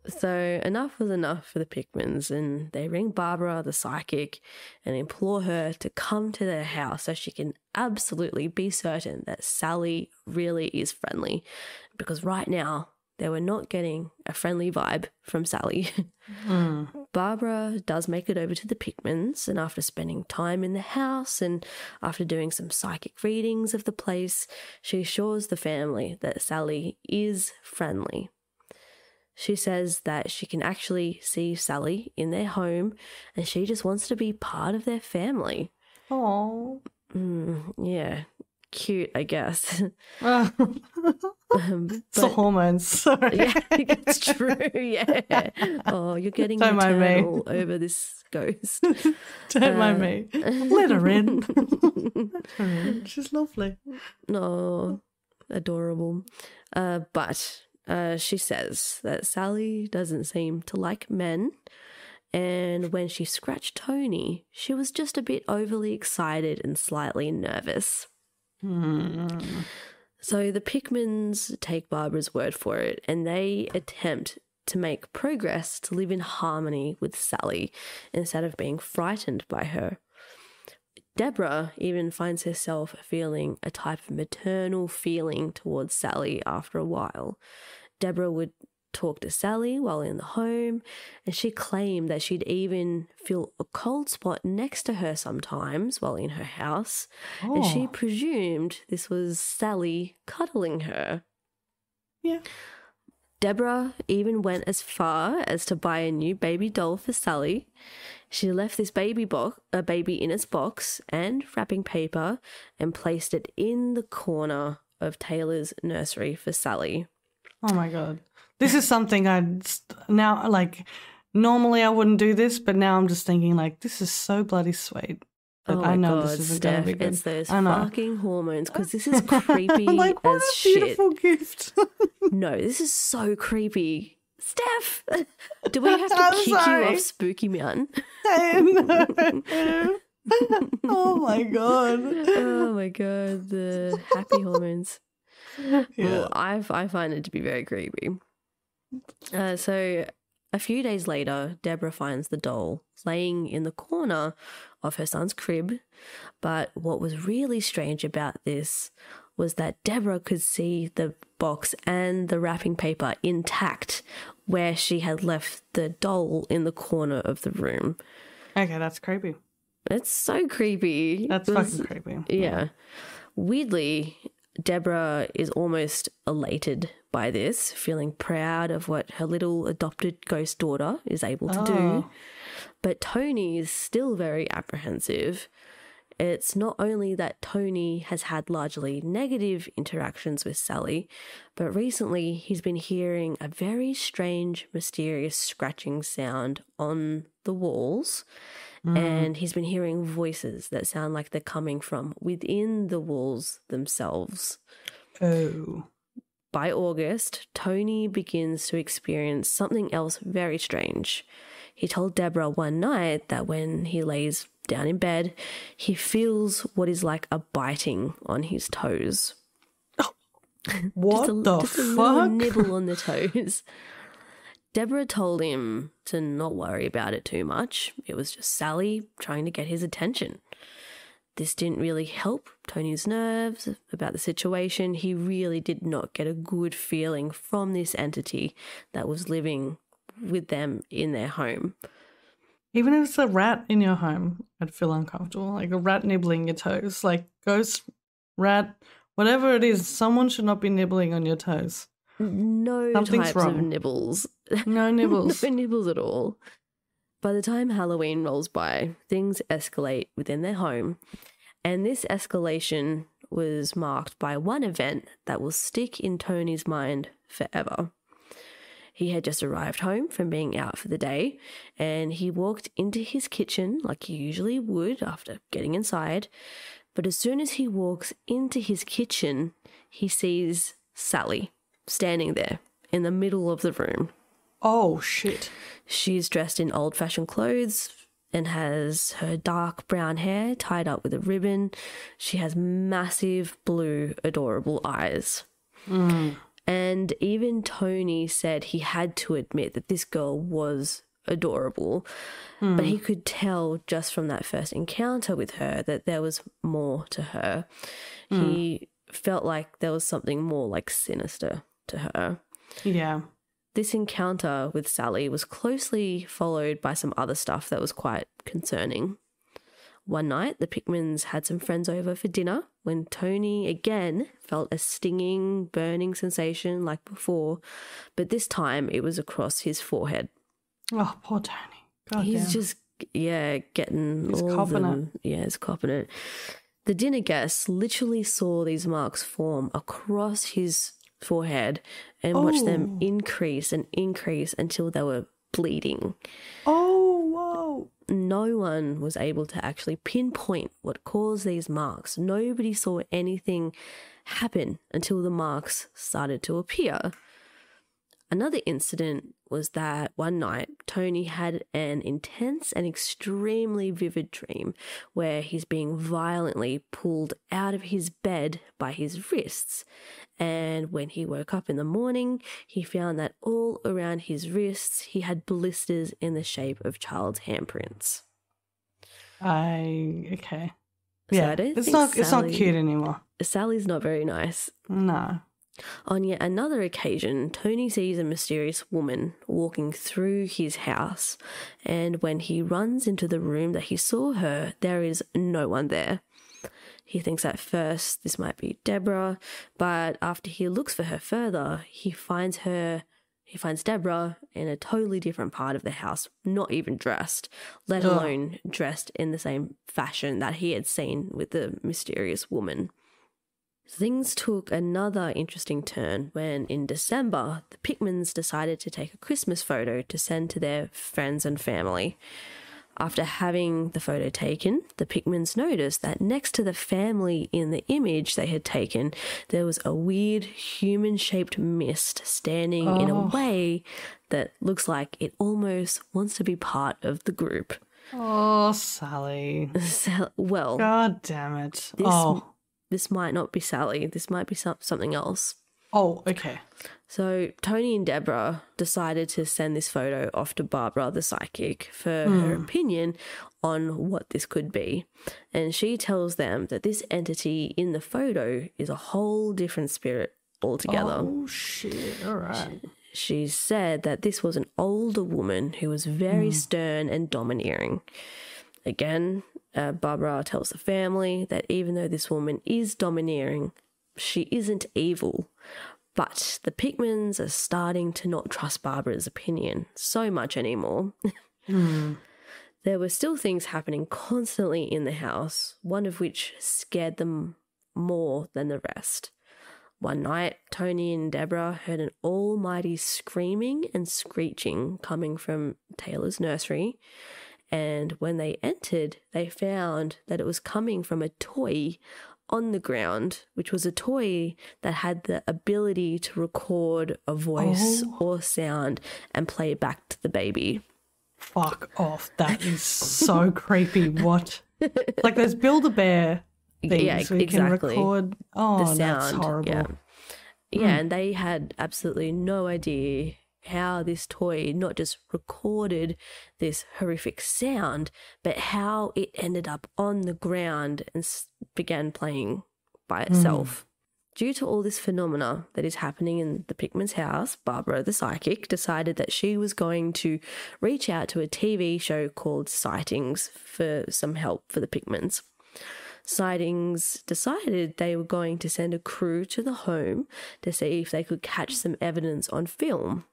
S1: So enough was enough for the Pickmans, and they ring Barbara, the psychic, and implore her to come to their house so she can absolutely be certain that Sallie really is friendly. Because right now, they were not getting a friendly vibe from Sallie. Barbara does make it over to the Pickmans, and after spending time in the house and after doing some psychic readings of the place, she assures the family that Sallie is friendly. She says that she can actually see Sallie in their home and she just wants to be part of their family.
S2: Aww.
S1: Yeah. Cute, I guess.
S2: It's the hormones. Sorry.
S1: Yeah, it's true. Yeah. Oh, you're getting maternal over this ghost.
S2: Don't mind me. Let her in. Let her in. She's lovely.
S1: No, adorable. But she says that Sallie doesn't seem to like men. And when she scratched Tony, she was just a bit overly excited and slightly nervous. So the Pickmans take Barbara's word for it, and they attempt to make progress to live in harmony with Sallie instead of being frightened by her. Deborah even finds herself feeling a type of maternal feeling towards Sallie after a while. Deborah would talk to Sallie while in the home, and she claimed that she'd even feel a cold spot next to her sometimes while in her house, and she presumed this was Sallie cuddling her.
S2: Yeah.
S1: Deborah even went as far as to buy a new baby doll for Sallie. She left this baby in its box and wrapping paper and placed it in the corner of Taylor's nursery for Sallie.
S2: Oh my God. This is something now, like, normally I wouldn't do this, but now I'm just thinking, like, this is so bloody sweet. But I know this isn't going to be good.
S1: It's those fucking hormones, because this is creepy like, what
S2: as
S1: a
S2: shit. Beautiful gift.
S1: No, this is so creepy. Steph, do we have to kick you off Spooky Mountain?
S2: Oh my God.
S1: Oh my God, the happy hormones. Yeah. Well, I find it to be very creepy. So a few days later, Deborah finds the doll laying in the corner of her son's crib. But what was really strange about this was that Deborah could see the box and the wrapping paper intact where she had left the doll in the corner of the room.
S2: Okay, that's creepy.
S1: It's so creepy.
S2: That's fucking creepy.
S1: Yeah. Weirdly, Deborah is almost elated by this, feeling proud of what her little adopted ghost daughter is able to do. But Tony is still very apprehensive. It's not only that Tony has had largely negative interactions with Sallie, but recently he's been hearing a very strange, mysterious scratching sound on the walls. And he's been hearing voices that sound like they're coming from within the walls themselves.
S2: Oh.
S1: By August, Tony begins to experience something else very strange. He told Deborah one night that when he lays down in bed, he feels what is like a biting on his toes.
S2: Oh, what
S1: just a little nibble on the toes. Deborah told him to not worry about it too much. It was just Sallie trying to get his attention. This didn't really help Tony's nerves about the situation. He really did not get a good feeling from this entity that was living with them in their home.
S2: Even if it's a rat in your home, I'd feel uncomfortable. Like a rat nibbling your toes. Like ghost, rat, whatever it is, someone should not be nibbling on your toes.
S1: No
S2: Something's
S1: types
S2: wrong.
S1: of nibbles.
S2: No nibbles.
S1: No nibbles at all. By the time Halloween rolls by, things escalate within their home, and this escalation was marked by one event that will stick in Tony's mind forever. He had just arrived home from being out for the day, and he walked into his kitchen like he usually would after getting inside. But as soon as he walks into his kitchen, he sees Sallie standing there in the middle of the room.
S2: Oh, shit.
S1: She's dressed in old-fashioned clothes and has her dark brown hair tied up with a ribbon. She has massive blue, adorable eyes. And even Tony said he had to admit that this girl was adorable, but he could tell just from that first encounter with her that there was more to her. He felt like there was something more like sinister to her.
S2: Yeah.
S1: This encounter with Sallie was closely followed by some other stuff that was quite concerning. One night, the Pickmans had some friends over for dinner when Tony again felt a stinging, burning sensation like before, but this time it was across his forehead.
S2: Oh, poor Tony. God
S1: He's
S2: damn.
S1: just, getting
S2: He's
S1: all
S2: copping
S1: them. Yeah, he's copping it. The dinner guests literally saw these marks form across his forehead and watched them increase and increase until they were bleeding.
S2: Oh, whoa.
S1: No one was able to actually pinpoint what caused these marks. Nobody saw anything happen until the marks started to appear. Another incident was that one night Tony had an intense and extremely vivid dream where he's being violently pulled out of his bed by his wrists. And when he woke up in the morning, he found that all around his wrists he had blisters in the shape of child's handprints.
S2: Okay.
S1: So
S2: Yeah,
S1: I don't
S2: it's
S1: think
S2: not cute anymore.
S1: Sallie's not very nice.
S2: No.
S1: On yet another occasion, Tony sees a mysterious woman walking through his house, and when he runs into the room that he saw her, there is no one there. He thinks at first this might be Deborah, but after he looks for her further, he finds Deborah in a totally different part of the house, not even dressed, let alone dressed in the same fashion that he had seen with the mysterious woman. Things took another interesting turn when, in December, the Pickmans decided to take a Christmas photo to send to their friends and family. After having the photo taken, the Pickmans noticed that next to the family in the image they had taken, there was a weird human-shaped mist standing in a way that looks like it almost wants to be part of the group.
S2: Oh, Sallie.
S1: Well,
S2: God damn it.
S1: This might not be Sallie. This might be something else.
S2: Oh, okay.
S1: So Tony and Deborah decided to send this photo off to Barbara, the psychic, for her opinion on what this could be. And she tells them that this entity in the photo is a whole different spirit altogether.
S2: Oh, shit. All right.
S1: She said that this was an older woman who was very stern and domineering. Again, Barbara tells the family that even though this woman is domineering, she isn't evil. But the Pickmans are starting to not trust Barbara's opinion so much anymore. There were still things happening constantly in the house, one of which scared them more than the rest. One night, Tony and Deborah heard an almighty screaming and screeching coming from Taylor's nursery. And when they entered, they found that it was coming from a toy on the ground, which was a toy that had the ability to record a voice or sound and play it back to the baby.
S2: Fuck off. That is so creepy. What? Like those Build-A-Bear things where you can record
S1: the sound.
S2: That's horrible.
S1: Yeah, and they had absolutely no idea how this toy not just recorded this horrific sound, but how it ended up on the ground and began playing by itself. Due to all this phenomena that is happening in the Pickmans' house, Barbara, the psychic, decided that she was going to reach out to a TV show called Sightings for some help for the Pickmans. Sightings decided they were going to send a crew to the home to see if they could catch some evidence on film.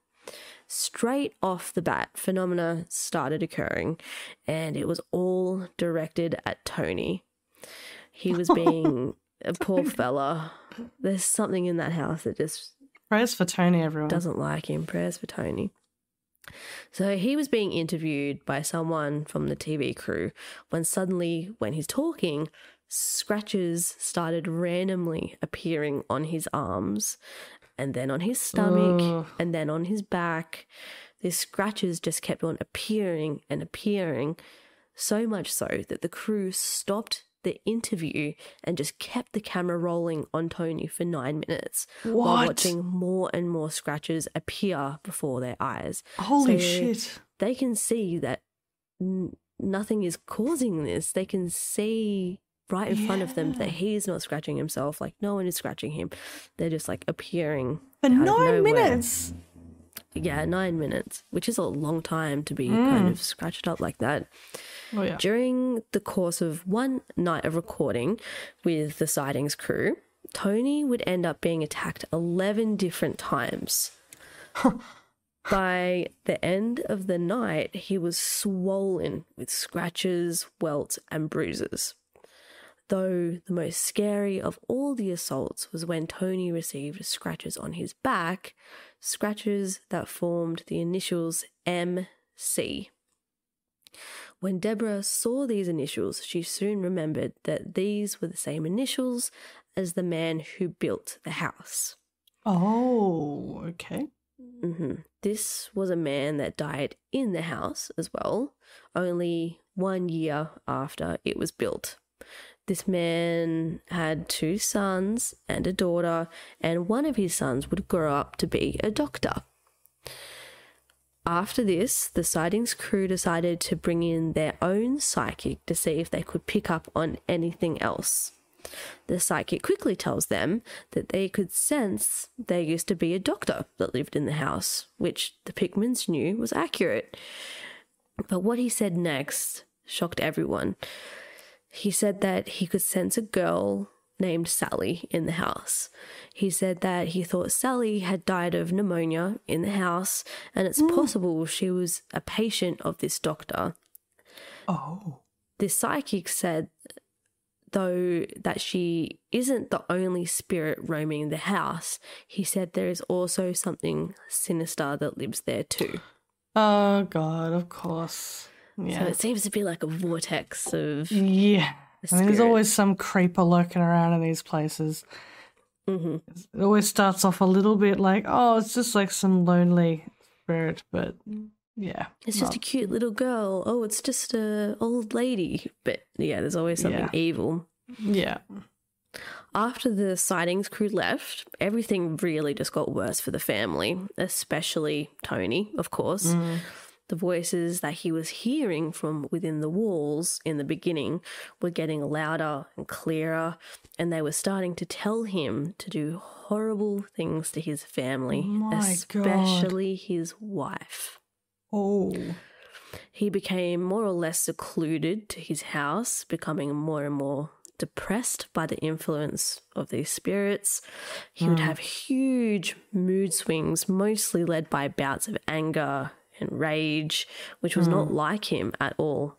S1: Straight off the bat, phenomena started occurring, and it was all directed at Tony. He was being a poor fella. There's something in that house that just
S2: Prayers for Tony, everyone.
S1: Doesn't like him. Prayers for Tony. So he was being interviewed by someone from the TV crew when suddenly, when he's talking, scratches started randomly appearing on his arms and then on his stomach and then on his back. These scratches just kept on appearing and appearing, so much so that the crew stopped the interview and just kept the camera rolling on Tony for 9 minutes while watching more and more scratches appear before their eyes.
S2: Holy shit.
S1: They can see that nothing is causing this. They can see right in front of them that he's not scratching himself, like no one is scratching him. They're just like appearing
S2: for 9 minutes.
S1: Yeah, 9 minutes, which is a long time to be kind of scratched up like that.
S2: Oh, yeah.
S1: During the course of one night of recording with the sightings crew, Tony would end up being attacked 11 different times. By the end of the night, he was swollen with scratches, welts, and bruises. Though the most scary of all the assaults was when Tony received scratches on his back, scratches that formed the initials MC. When Deborah saw these initials, she soon remembered that these were the same initials as the man who built the house.
S2: Oh, okay.
S1: Mm-hmm. This was a man that died in the house as well, only 1 year after it was built. This man had 2 sons and a daughter, and one of his sons would grow up to be a doctor. After this, the sightings crew decided to bring in their own psychic to see if they could pick up on anything else. The psychic quickly tells them that they could sense there used to be a doctor that lived in the house, which the Pickmans knew was accurate. But what he said next shocked everyone. He said that he could sense a girl named Sallie in the house. He said that he thought Sallie had died of pneumonia in the house, and it's possible she was a patient of this doctor.
S2: Oh.
S1: This psychic said, though, that she isn't the only spirit roaming the house. He said there is also something sinister that lives there too.
S2: Oh, God, of course. Yeah.
S1: So it seems to be like a vortex of...
S2: Yeah. I mean, there's always some creeper lurking around in these places.
S1: Mm-hmm.
S2: It always starts off a little bit like, oh, it's just like some lonely spirit, but yeah.
S1: It's just a cute little girl. Oh, it's just a old lady. But yeah, there's always something evil.
S2: Yeah.
S1: After the sightings crew left, everything really just got worse for the family, especially Tony, of course. The voices that he was hearing from within the walls in the beginning were getting louder and clearer, and they were starting to tell him to do horrible things to his family, especially his wife.
S2: Oh.
S1: He became more or less secluded to his house, becoming more and more depressed by the influence of these spirits. He would have huge mood swings, mostly led by bouts of anger and rage, which was not like him at all.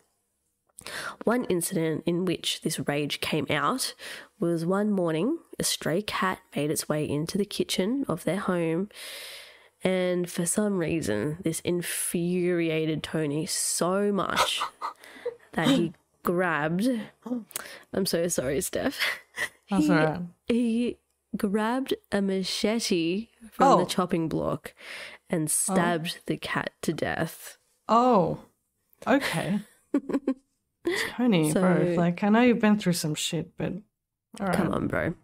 S1: One incident in which this rage came out was one morning a stray cat made its way into the kitchen of their home, and for some reason this infuriated Tony so much that he grabbed... I'm so sorry, Steph.
S2: That's all right.
S1: He grabbed a machete from the chopping block and stabbed the cat to death.
S2: Oh, okay. Tony, bro, like, I know you've been through some shit, but all right.
S1: Come on, bro.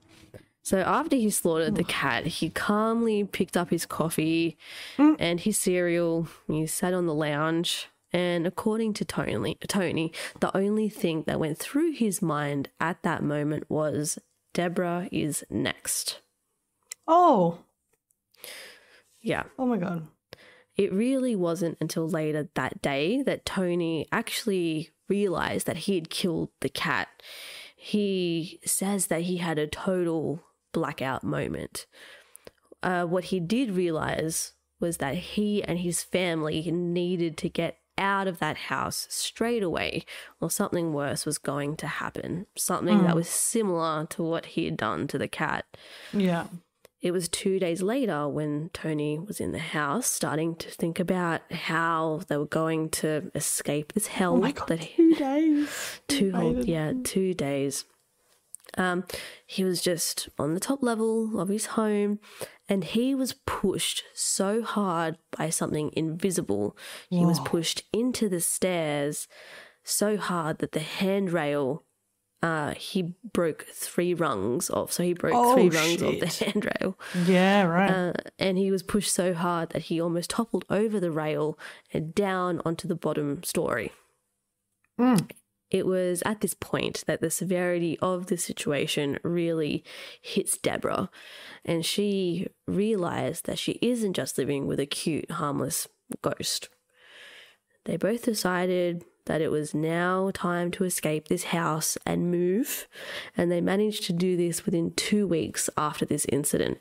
S1: So after he slaughtered the cat, he calmly picked up his coffee and his cereal. He sat on the lounge, and according to Tony, the only thing that went through his mind at that moment was, Deborah is next.
S2: Oh.
S1: Yeah.
S2: Oh, my God.
S1: It really wasn't until later that day that Tony actually realised that he had killed the cat. He says that he had a total blackout moment. What he did realise was that he and his family needed to get out of that house straight away, or something worse was going to happen. Something that was similar to what he had done to the cat.
S2: Yeah.
S1: It was 2 days later when Tony was in the house starting to think about how they were going to escape this hell.
S2: Oh my God, 2 days.
S1: 2 days. He was just on the top level of his home and he was pushed so hard by something invisible. He was pushed into the stairs so hard that the handrail, he broke 3 rungs off. So he broke 3 rungs of the handrail.
S2: Yeah, right.
S1: And he was pushed so hard that he almost toppled over the rail and down onto the bottom story. It was at this point that the severity of the situation really hits Deborah, and she realised that she isn't just living with a cute, harmless ghost. They both decided that it was now time to escape this house and move, and they managed to do this within 2 weeks after this incident.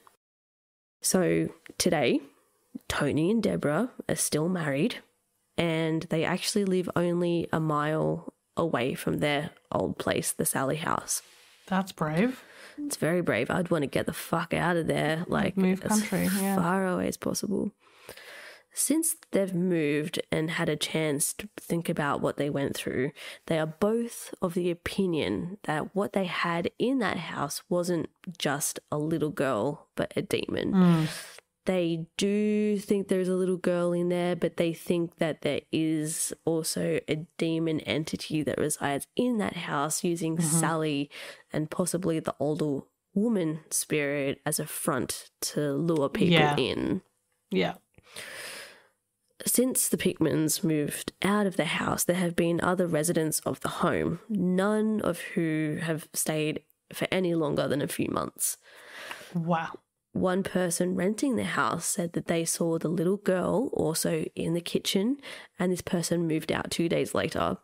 S1: So today, Tony and Deborah are still married, and they actually live only a mile away from their old place, the Sallie house.
S2: That's brave.
S1: It's very brave. I'd want to get the fuck out of there, like
S2: move country,
S1: as far away as possible. Since they've moved and had a chance to think about what they went through, they are both of the opinion that what they had in that house wasn't just a little girl, but a demon. They do think there's a little girl in there, but they think that there is also a demon entity that resides in that house using Sallie and possibly the older woman spirit as a front to lure people in.
S2: Yeah.
S1: Since the Pickmans moved out of the house, there have been other residents of the home, none of who have stayed for any longer than a few months.
S2: Wow.
S1: One person renting the house said that they saw the little girl also in the kitchen, and this person moved out 2 days later.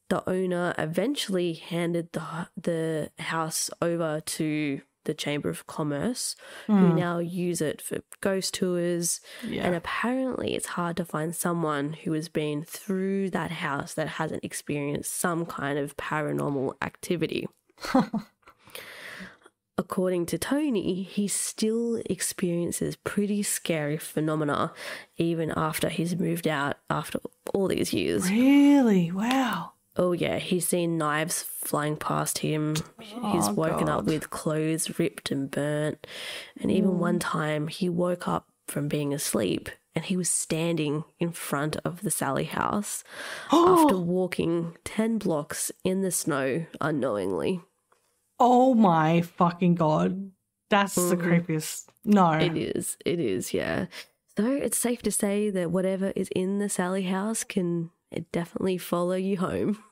S1: The owner eventually handed the house over to the Chamber of Commerce, who now use it for ghost tours. And apparently it's hard to find someone who has been through that house that hasn't experienced some kind of paranormal activity. According to Tony, he still experiences pretty scary phenomena even after he's moved out after all these years.
S2: Really? Wow.
S1: Oh, yeah. He's seen knives flying past him. He's woken up with clothes ripped and burnt. And even one time he woke up from being asleep and he was standing in front of the Sallie house after walking 10 blocks in the snow unknowingly.
S2: Oh my fucking God. That's the creepiest. No.
S1: It is, yeah. So it's safe to say that whatever is in the Sallie house can definitely follow you home.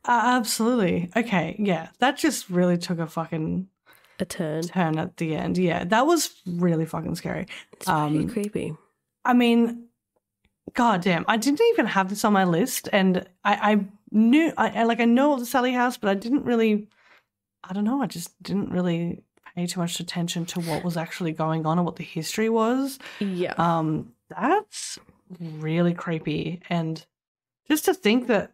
S2: Absolutely. Okay, yeah. That just really took a turn at the end. Yeah, that was really fucking scary.
S1: It's pretty creepy.
S2: I mean, goddamn, I didn't even have this on my list, and I know of the Sallie house, but I didn't really, I don't know, I just didn't really pay too much attention to what was actually going on and what the history was.
S1: Yeah.
S2: That's really creepy, and just to think that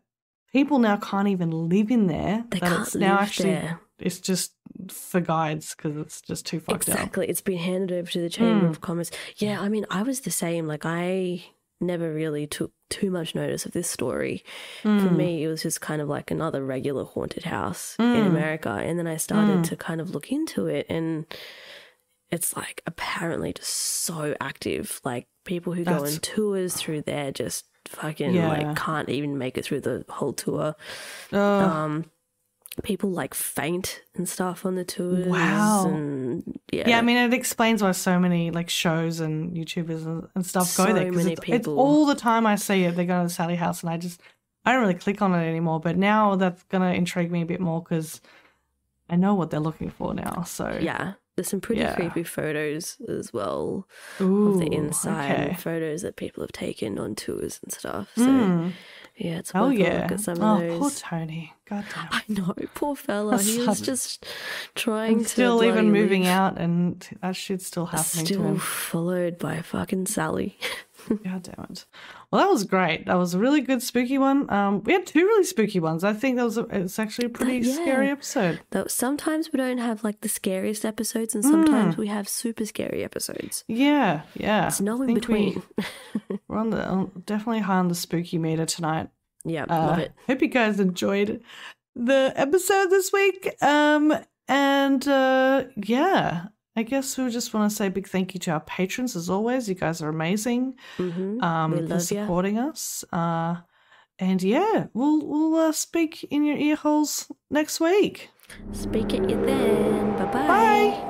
S2: people now can't even live in there.
S1: They can't live there.
S2: It's just for guides because it's just too fucked up.
S1: Exactly. It's been handed over to the Chamber of Commerce. Yeah, I mean, I was the same. Like, I never really took too much notice of this story. For me, it was just kind of like another regular haunted house in America. And then I started to kind of look into it, and it's like apparently just so active. Like, people who go on tours through there just fucking like can't even make it through the whole tour. People like faint and stuff on the tours.
S2: Wow.
S1: And
S2: yeah, I mean, it explains why so many like shows and YouTubers and stuff go there.
S1: Many
S2: it's
S1: people.
S2: All the time I see it, they go to the Sallie house, and I don't really click on it anymore. But now that's going to intrigue me a bit more because I know what they're looking for now. So
S1: yeah. There's some pretty creepy photos as well of the inside and photos that people have taken on tours and stuff. So, yeah, it's worth a look at some of those.
S2: Oh, poor Tony. God damn.
S1: I know, poor fella. He was just trying to
S2: still even moving out, and that shit's still happening to him.
S1: Still followed by fucking Sallie.
S2: God damn it. Well, that was great. That was a really good spooky one. We had 2 really spooky ones. I think it's actually a pretty scary episode.
S1: Sometimes we don't have like the scariest episodes, and sometimes we have super scary episodes.
S2: Yeah.
S1: It's no in between.
S2: We're definitely high on the spooky meter tonight.
S1: Yeah, love it.
S2: Hope you guys enjoyed the episode this week. I guess we just want to say a big thank you to our patrons as always. You guys are amazing for supporting us. And yeah, we'll speak in your ear holes next week.
S1: Speak at you then. Bye-bye.
S2: Bye.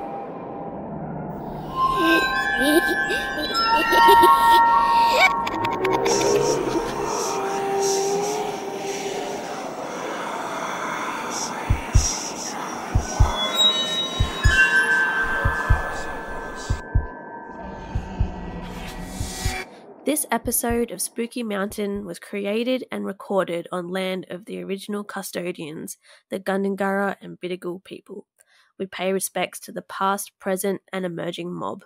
S1: This episode of Spooky Mountain was created and recorded on land of the original custodians, the Gundungurra and Bidjigal people. We pay respects to the past, present, and emerging mob.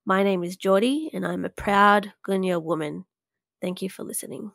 S1: My name is Jordi, and I'm a proud Gunya woman. Thank you for listening.